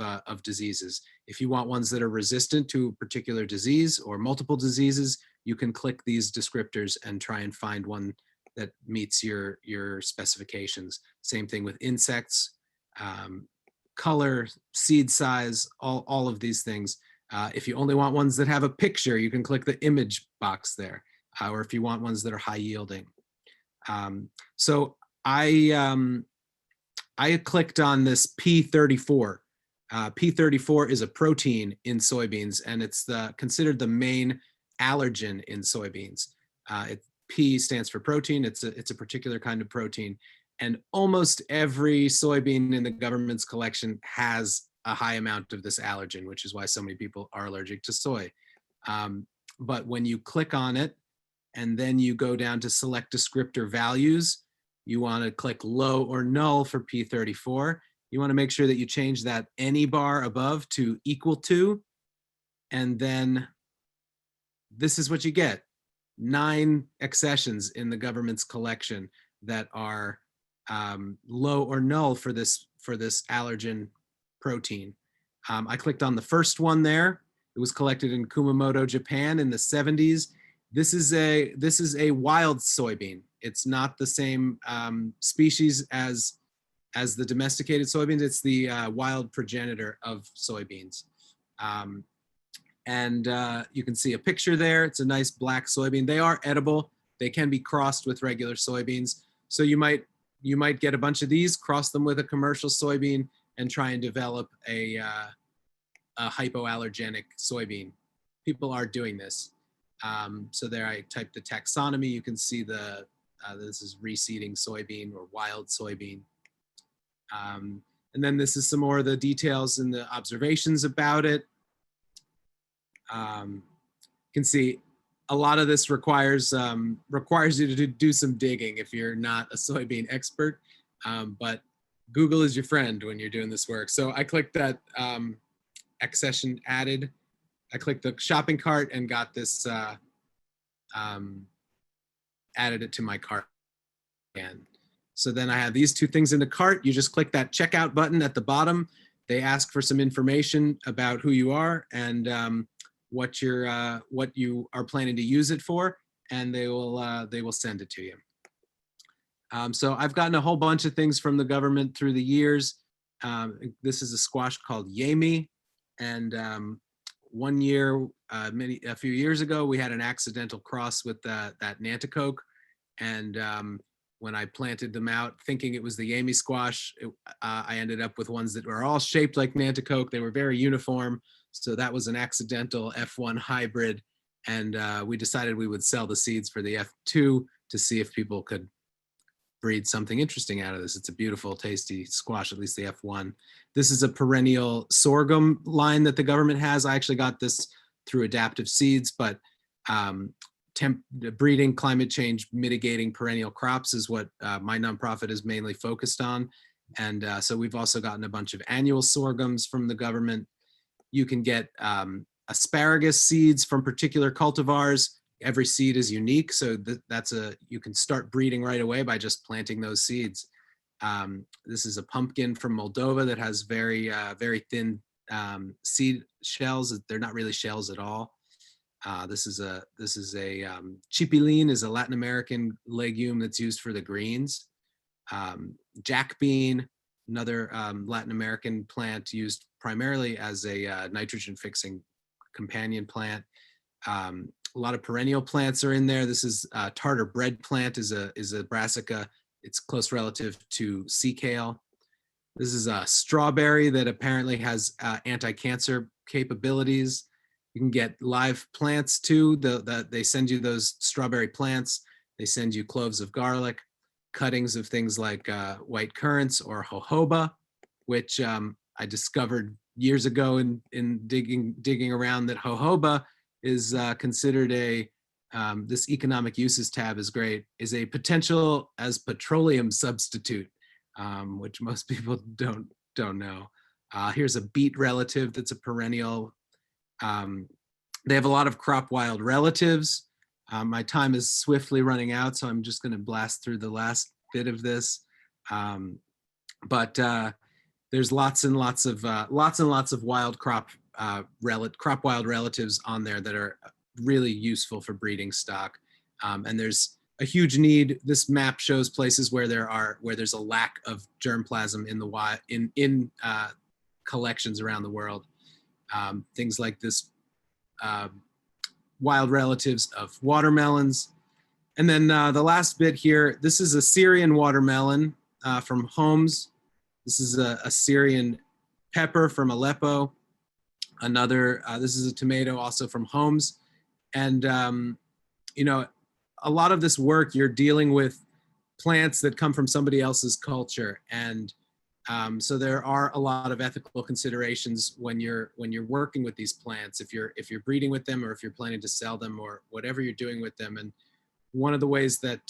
diseases. If you want ones that are resistant to a particular disease or multiple diseases, you can click these descriptors and try and find one that meets your specifications. Same thing with insects, color, seed size, all of these things. If you only want ones that have a picture, you can click the image box there. Or if you want ones that are high yielding. So I clicked on this P34. P34 is a protein in soybeans, and it's considered the main allergen in soybeans. P stands for protein. It's a particular kind of protein, and almost every soybean in the government's collection has a high amount of this allergen, which is why so many people are allergic to soy. But when you click on it, and then you go down to select descriptor values, you want to click low or null for P34. You want to make sure that you change that any bar above to equal to, and then this is what you get. 9 accessions in the government's collection that are low or null for this allergen protein. I clicked on the first one there. It was collected in Kumamoto, Japan in the 70s. This is a wild soybean. It's not the same species as the domesticated soybeans. It's the wild progenitor of soybeans. And you can see a picture there. It's a nice black soybean. They are edible. They can be crossed with regular soybeans. So you might get a bunch of these, cross them with a commercial soybean, and try and develop a hypoallergenic soybean. People are doing this. So there I typed the taxonomy. You can see this is reseeding soybean or wild soybean. And then this is some more of the details and the observations about it. You can see a lot of this requires you to do some digging if you're not a soybean expert, but Google is your friend when you're doing this work. So I clicked that accession added. I clicked the shopping cart and got this, added it to my cart again. So then I have these 2 things in the cart. You just click that checkout button at the bottom. They ask for some information about who you are and what you are planning to use it for, and they will send it to you. So I've gotten a whole bunch of things from the government through the years. This is a squash called Yami, and one year, a few years ago, we had an accidental cross with that Nanticoke, and when I planted them out thinking it was the Yami squash, I ended up with ones that were all shaped like Nanticoke. They were very uniform, so that was an accidental F1 hybrid, and we decided we would sell the seeds for the F2 to see if people could breed something interesting out of this. It's a beautiful, tasty squash, at least the F1. This is a perennial sorghum line that the government has. I actually got this through Adaptive Seeds, but breeding climate change mitigating perennial crops is what my nonprofit is mainly focused on. And so we've also gotten a bunch of annual sorghums from the government. You can get asparagus seeds from particular cultivars. Every seed is unique, so you can start breeding right away by just planting those seeds. This is a pumpkin from Moldova that has very thin seed shells. They're not really shells at all. This is a chipilín, is a Latin American legume that's used for the greens. Jack bean, another Latin American plant used primarily as a nitrogen fixing companion plant. A lot of perennial plants are in there. This is Tartar bread plant, is a brassica. It's close relative to sea kale. This is a strawberry that apparently has anti-cancer capabilities. You can get live plants too. They send you those strawberry plants. They send you cloves of garlic, cuttings of things like white currants or jojoba, which I discovered years ago in digging around that jojoba is considered a this economic uses tab is great, is a potential as petroleum substitute, which most people don't know. Here's a beet relative that's a perennial. They have a lot of crop wild relatives. My time is swiftly running out, so I'm just going to blast through the last bit of this. But there's lots and lots of wild crop wild relatives on there that are really useful for breeding stock. And there's a huge need. This map shows places where there's a lack of germplasm in the wild in collections around the world. Things like this wild relatives of watermelons. And then the last bit here, this is a Syrian watermelon from Homs. This is a Syrian pepper from Aleppo. Another, this is a tomato also from Homs. And, you know, a lot of this work, you're dealing with plants that come from somebody else's culture. And so there are a lot of ethical considerations when you're working with these plants, if you're breeding with them or if you're planning to sell them or whatever you're doing with them. And one of the ways that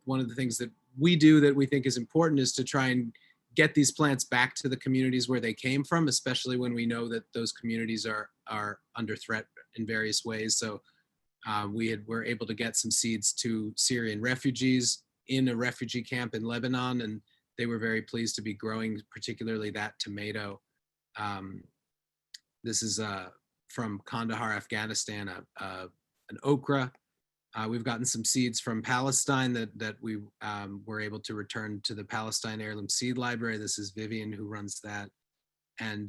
one of the things that we do that we think is important is to try and get these plants back to the communities where they came from, especially when we know that those communities are under threat in various ways. So we're able to get some seeds to Syrian refugees in a refugee camp in Lebanon, and they were very pleased to be growing particularly that tomato. This is from Kandahar, Afghanistan, an okra. We've gotten some seeds from Palestine that we were able to return to the Palestine Heirloom Seed Library. This is Vivian who runs that. And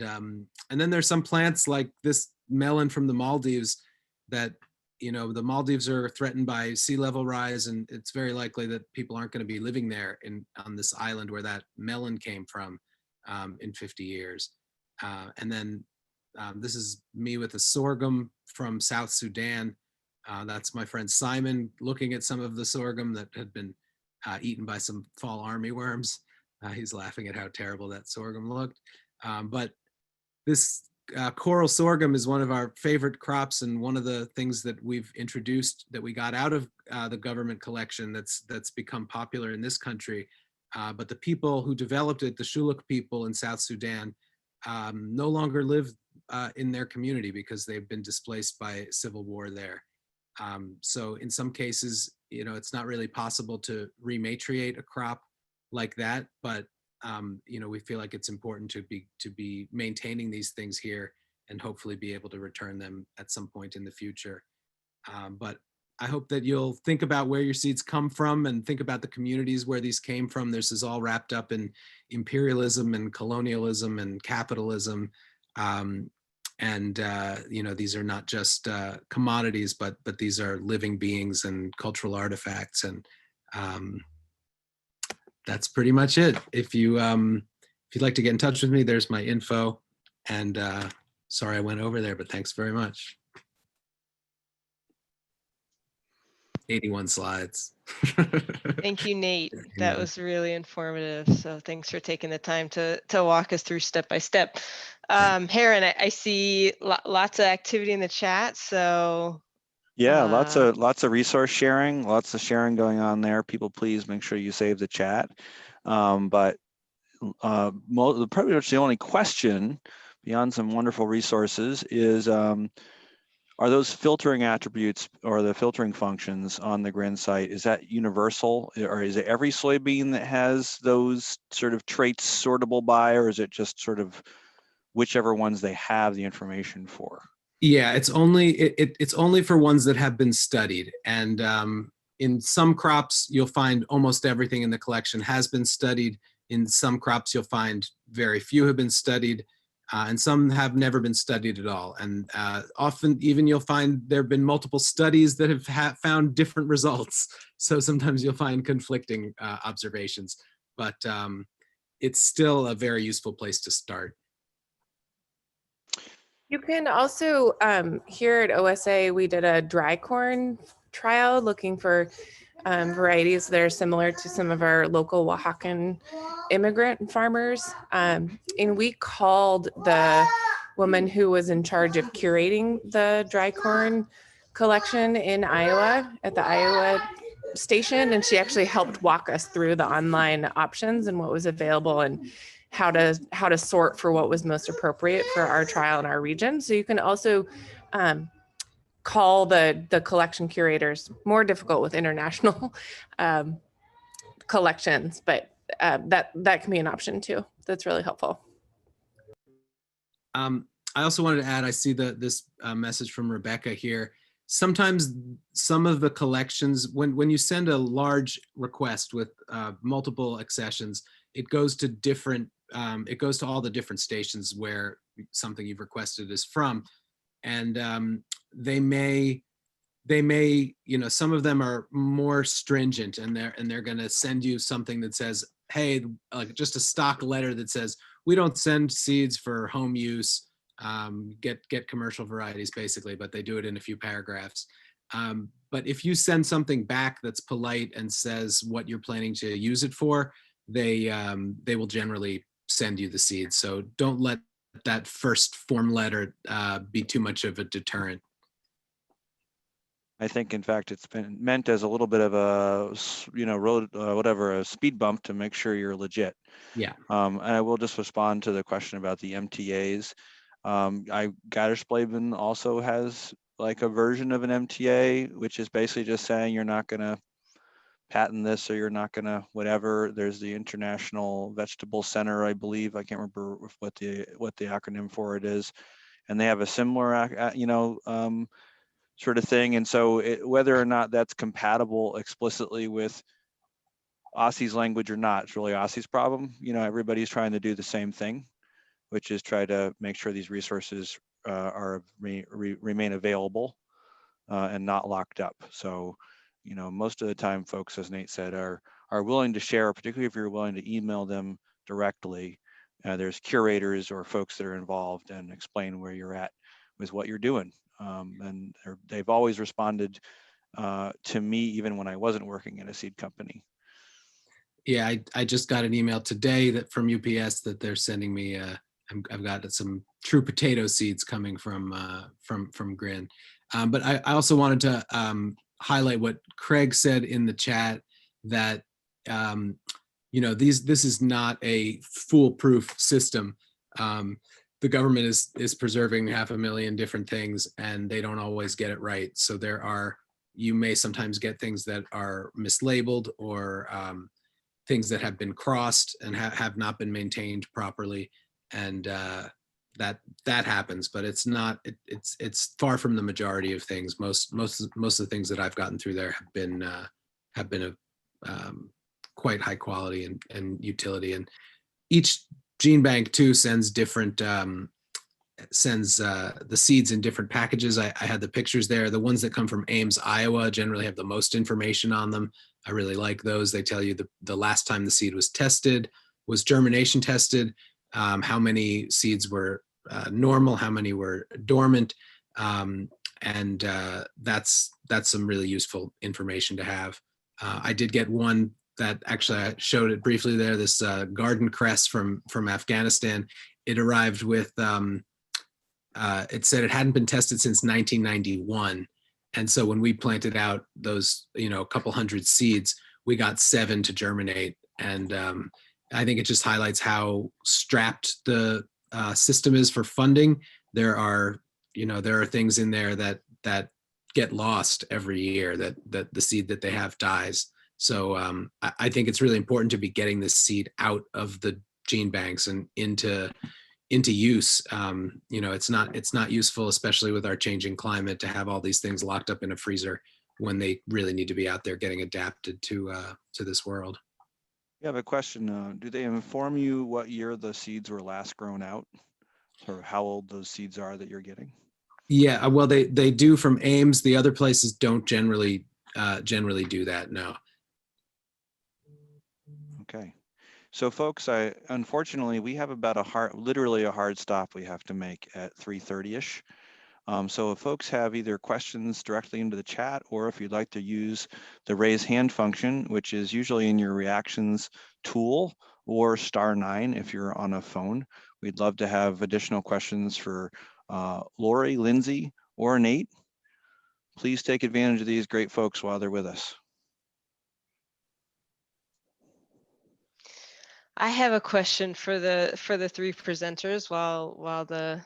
then there's some plants like this melon from the Maldives that, you know, the Maldives are threatened by sea level rise, and it's very likely that people aren't going to be living there on this island where that melon came from in 50 years. And then this is me with a sorghum from South Sudan. That's my friend Simon looking at some of the sorghum that had been eaten by some fall armyworms. He's laughing at how terrible that sorghum looked. But this coral sorghum is one of our favorite crops, and one of the things that we've introduced that we got out of the government collection that's become popular in this country. But the people who developed it, the Shuluk people in South Sudan, no longer live in their community because they've been displaced by civil war there. So in some cases, you know, it's not really possible to rematriate a crop like that, but you know, we feel like it's important to be maintaining these things here and hopefully be able to return them at some point in the future. But I hope that you'll think about where your seeds come from and think about the communities where these came from. This is all wrapped up in imperialism and colonialism and capitalism. And you know, these are not just commodities, but these are living beings and cultural artifacts. And that's pretty much it. If you'd like to get in touch with me, there's my info. And sorry I went over there, but thanks very much. 81 slides. Thank you, Nate. That was really informative. So thanks for taking the time to walk us through step by step. Heron, I see lots of activity in the chat. So yeah, lots of resource sharing, lots of sharing going on there. People, please make sure you save the chat. But probably the only question beyond some wonderful resources is, are those filtering attributes or the filtering functions on the GRIN site, is that universal, or is it every soybean that has those sort of traits sortable by, or is it just sort of whichever ones they have the information for? Yeah, it's only for ones that have been studied. And in some crops, you'll find almost everything in the collection has been studied. In some crops, you'll find very few have been studied. And some have never been studied at all. And often even you'll find there have been multiple studies that have found different results. So sometimes you'll find conflicting observations, but it's still a very useful place to start. You can also, here at OSA, we did a dry corn trial looking for varieties that are similar to some of our local Oaxacan immigrant farmers. And we called the woman who was in charge of curating the dry corn collection in Iowa at the Iowa station, and she actually helped walk us through the online options and what was available and how to sort for what was most appropriate for our trial in our region. So you can also call the collection curators. More difficult with international collections, but that can be an option too. That's really helpful. I also wanted to add, I see this message from Rebecca here. Sometimes some of the collections, when you send a large request with multiple accessions, it goes to different, it goes to all the different stations where something you've requested is from. And they may, you know, some of them are more stringent, and they're going to send you something that says, hey, like just a stock letter that says, we don't send seeds for home use, get commercial varieties basically, but they do it in a few paragraphs. But if you send something back that's polite and says what you're planning to use it for, they will generally send you the seeds. So don't let that first form letter be too much of a deterrent. I think, in fact, it's been meant as a little bit of a, you know, road, whatever, a speed bump to make sure you're legit. Yeah. And I will just respond to the question about the MTAs. Gattersplaven also has like a version of an MTA, which is basically just saying you're not going to patent this or you're not going to whatever. There's the International Vegetable Center, I believe. I can't remember what the acronym for it is, and they have a similar, you know, sort of thing. And so whether or not that's compatible explicitly with Aussie's language or not, it's really Aussie's problem. You know, everybody's trying to do the same thing, which is try to make sure these resources remain available and not locked up. So, you know, most of the time folks, as Nate said, are willing to share, particularly if you're willing to email them directly. There's curators or folks that are involved and explain where you're at with what you're doing. And they've always responded to me, even when I wasn't working at a seed company. Yeah, I just got an email today that from UPS that they're sending me. I've got some true potato seeds coming from Grin. But I also wanted to highlight what Craig said in the chat, that you know, this is not a foolproof system. The government is preserving 500,000 different things, and they don't always get it right. So you may sometimes get things that are mislabeled, or things that have been crossed and have not been maintained properly, and that happens. But it's not. It's far from the majority of things. Most of the things that I've gotten through there have been of quite high quality and utility. And each gene bank too sends different sends the seeds in different packages. I had the pictures there. The ones that come from Ames, Iowa generally have the most information on them. I really like those. They tell you the last time the seed was tested, was germination tested, how many seeds were normal, how many were dormant, and that's some really useful information to have. I did get one that actually I showed it briefly there, this garden cress from Afghanistan. It arrived with, it said it hadn't been tested since 1991. And so when we planted out those, you know, a couple hundred seeds, we got 7 to germinate. And I think it just highlights how strapped the system is for funding. There are things in there that get lost every year, that the seed that they have dies. So I think it's really important to be getting this seed out of the gene banks and into use. You know, it's not useful, especially with our changing climate, to have all these things locked up in a freezer when they really need to be out there getting adapted to this world. You have a question. Do they inform you what year the seeds were last grown out, or how old those seeds are that you're getting? Yeah, well, they do from Ames. The other places don't generally do that. No. Okay. So folks, unfortunately, we have about literally a hard stop we have to make at 3:30ish. So if folks have either questions directly into the chat, or if you'd like to use the raise hand function, which is usually in your reactions tool, or *9 if you're on a phone, we'd love to have additional questions for Laurie, Lindsay, or Nate. please take advantage of these great folks while they're with us. I have a question for the three presenters while the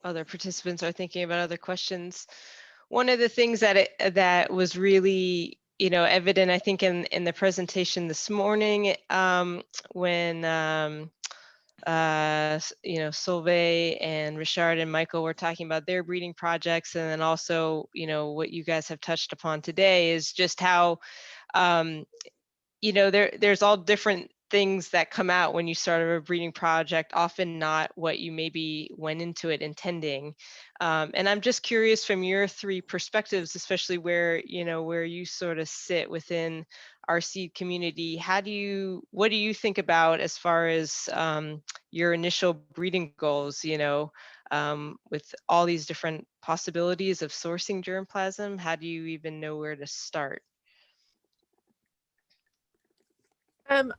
other participants are thinking about other questions. One of the things that was really evident, I think, in the presentation this morning, when Solveig and Richard and Michael were talking about their breeding projects, and then also what you guys have touched upon today is just how there's all different things that come out when you start a breeding project, often not what you maybe went into it intending. And I'm just curious from your three perspectives, especially where you sort of sit within our seed community, what do you think about as far as your initial breeding goals, with all these different possibilities of sourcing germplasm? How do you even know where to start?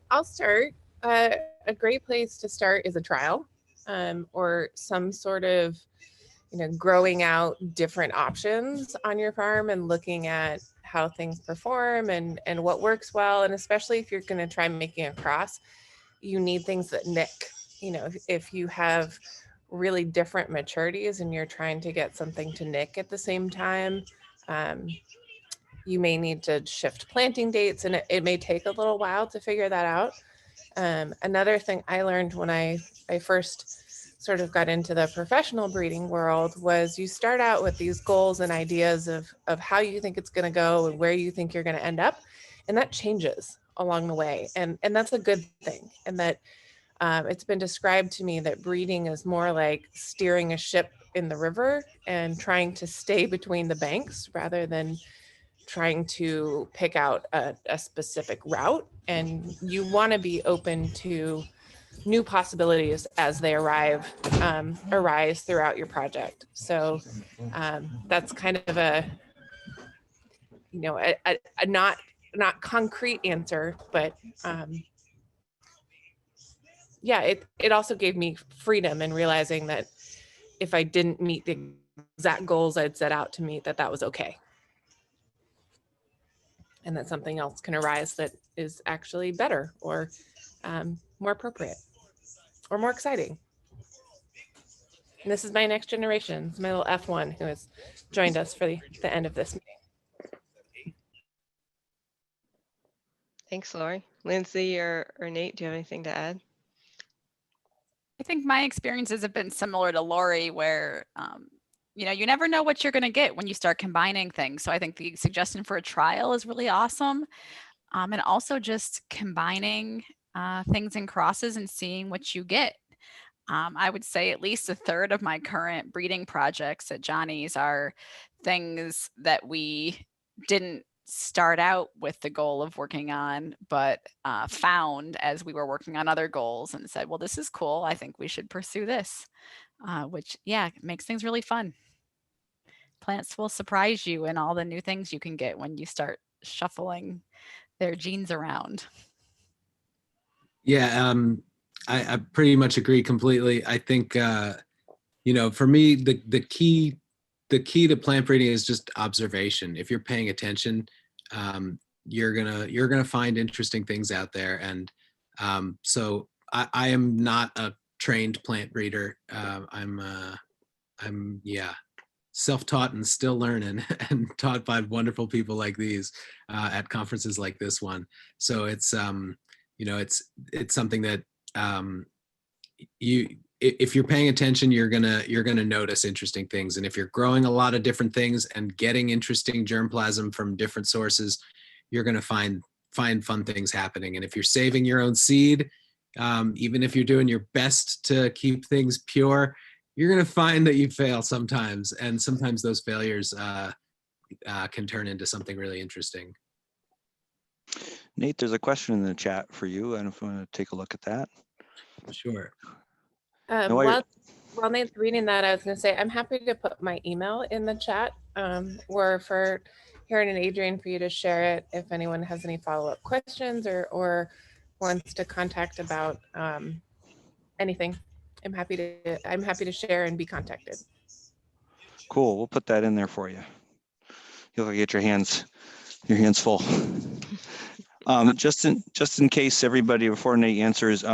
I'll start. A great place to start is a trial, or some sort of, growing out different options on your farm and looking at how things perform and what works well. And especially if you're going to try making a cross, you need things that nick. If you have really different maturities and you're trying to get something to nick at the same time, you may need to shift planting dates, and it may take a little while to figure that out. Another thing I learned when I first sort of got into the professional breeding world was you start out with these goals and ideas of how you think it's going to go and where you think you're going to end up. And that changes along the way. And that's a good thing. And that it's been described to me that breeding is more like steering a ship in the river and trying to stay between the banks rather than trying to pick out a specific route. And you want to be open to new possibilities as they arise throughout your project. So that's kind of a not concrete answer, but yeah, it also gave me freedom in realizing that if I didn't meet the exact goals I'd set out to meet, that was okay. And that something else can arise that is actually better or more appropriate or more exciting. And this is my next generation. It's my little F1 who has joined us for the end of this meeting. Thanks, Laurie. Lindsay or Nate, do you have anything to add? I think my experiences have been similar to Laurie, where you never know what you're going to get when you start combining things. So I think the suggestion for a trial is really awesome. And also just combining things in crosses and seeing what you get. I would say at least a third of my current breeding projects at Johnny's are things that we didn't start out with the goal of working on, but found as we were working on other goals and said, well, this is cool. I think we should pursue this, which, yeah, makes things really fun. Plants will surprise you in all the new things you can get when you start shuffling their genes around. Yeah, I pretty much agree completely. I think, for me, the key to plant breeding is just observation. If you're paying attention, you're gonna find interesting things out there. And so I am not a trained plant breeder. I'm self-taught and still learning, and taught by wonderful people like these at conferences like this one. So it's it's something that if you're paying attention, you're gonna notice interesting things. And if you're growing a lot of different things and getting interesting germplasm from different sources, you're gonna find fun things happening. And if you're saving your own seed, even if you're doing your best to keep things pure, you're gonna find that you fail sometimes, and sometimes those failures can turn into something really interesting. Nate, there's a question in the chat for you. I don't know if you want to take a look at that. Sure. While Nate's reading that, I was going to say I'm happy to put my email in the chat, or for Karen and Adrienne for you to share it if anyone has any follow-up questions or wants to contact about anything. I'm happy to share and be contacted. Cool. We'll put that in there for you. you look like you get your hands full. Just in case everybody, before Nate answers,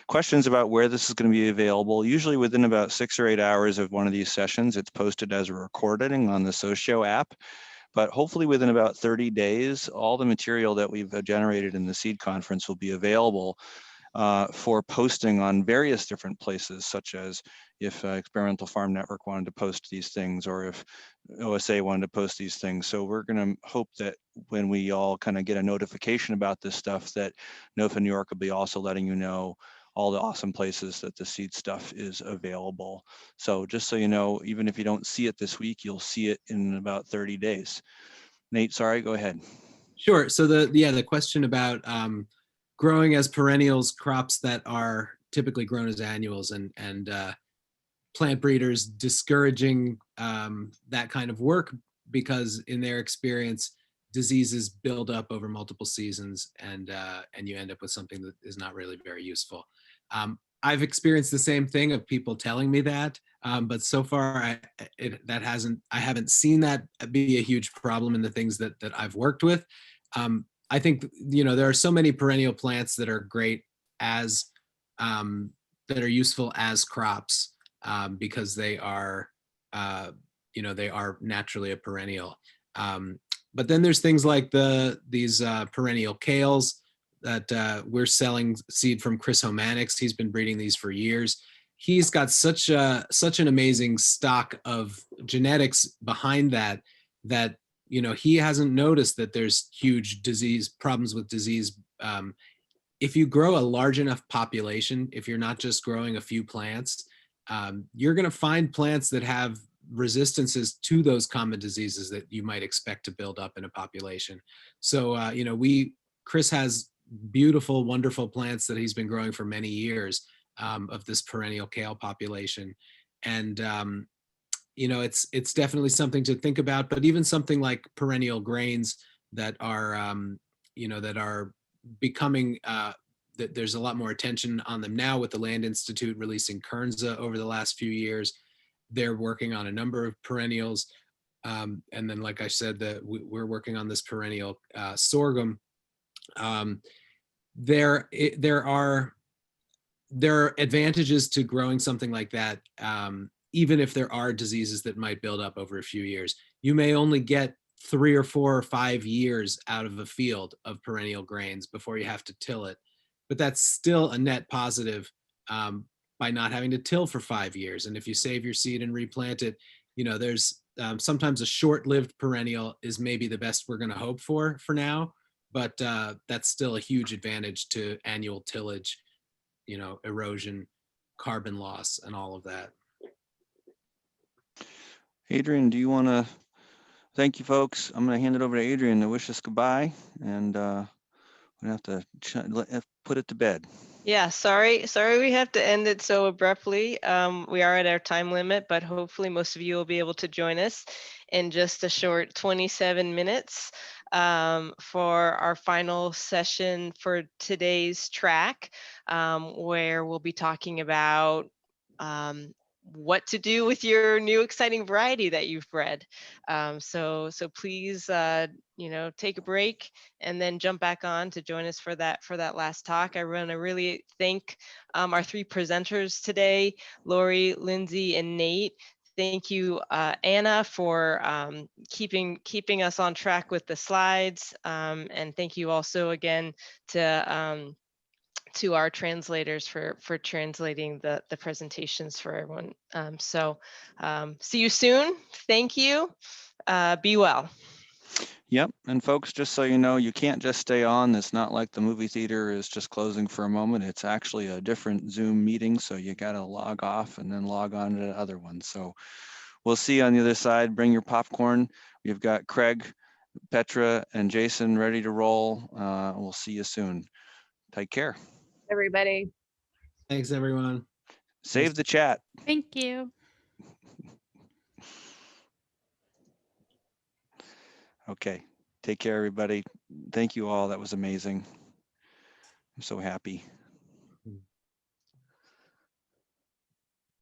questions about where this is going to be available. Usually within about 6 or 8 hours of one of these sessions, it's posted as a recording on the Socio app. But hopefully within about 30 days, all the material that we've generated in the seed conference will be available for posting on various different places, such as if Experimental Farm Network wanted to post these things, or if OSA wanted to post these things. So we're going to hope that when we all kind of get a notification about this stuff, that NOFA New York will be also letting you know all the awesome places that the seed stuff is available. So just so you know, even if you don't see it this week, you'll see it in about 30 days. Nate, sorry, go ahead. Sure. So the question about growing as perennials crops that are typically grown as annuals, and plant breeders discouraging that kind of work because in their experience diseases build up over multiple seasons, and you end up with something that is not really very useful. I've experienced the same thing of people telling me that, but so far I haven't seen that be a huge problem in the things that I've worked with. I think, there are so many perennial plants that are great as that are useful as crops because they are they are naturally a perennial. But then there's things like these perennial kales that we're selling seed from Chris Homanix. He's been breeding these for years. He's got such an amazing stock of genetics behind that he hasn't noticed that there's huge problems with disease. If you grow a large enough population, if you're not just growing a few plants, you're going to find plants that have resistances to those common diseases that you might expect to build up in a population. So, Chris has beautiful, wonderful plants that he's been growing for many years of this perennial kale population. And, it's definitely something to think about, but even something like perennial grains that are, that are becoming, that there's a lot more attention on them now with the Land Institute releasing Kernza over the last few years. They're working on a number of perennials. And then, like I said, we're working on this perennial sorghum. There are advantages to growing something like that, even if there are diseases that might build up over a few years. You may only get 3 or 4 or 5 years out of a field of perennial grains before you have to till it. But that's still a net positive by not having to till for 5 years. And if you save your seed and replant it, there's sometimes a short-lived perennial is maybe the best we're going to hope for now. But that's still a huge advantage to annual tillage, erosion, carbon loss, and all of that. Adrienne, do you want to? Thank you, folks. I'm going to hand it over to Adrienne to wish us goodbye, and we have to put it to bed. Yeah, sorry we have to end it so abruptly. We are at our time limit, but hopefully most of you will be able to join us in just a short 27 minutes for our final session for today's track, where we'll be talking about what to do with your new exciting variety that you've bred. So please, take a break and then jump back on to join us for that last talk. I want to really thank our 3 presenters today, Laurie, Lindsay, and Nate. Thank you, Anna, for keeping us on track with the slides. And thank you also again to our translators for translating the presentations for everyone. See you soon. Thank you. Be well. Yep, and folks, just so you know, you can't just stay on. It's not like the movie theater is just closing for a moment. It's actually a different Zoom meeting, so you got to log off and then log on to the other one. So we'll see you on the other side. Bring your popcorn. We've got Craig, Petra, and Jason ready to roll. We'll see you soon. Take care. Everybody. Thanks, everyone. Save the chat. Thank you. Okay. Take care, everybody. Thank you all. That was amazing. I'm so happy.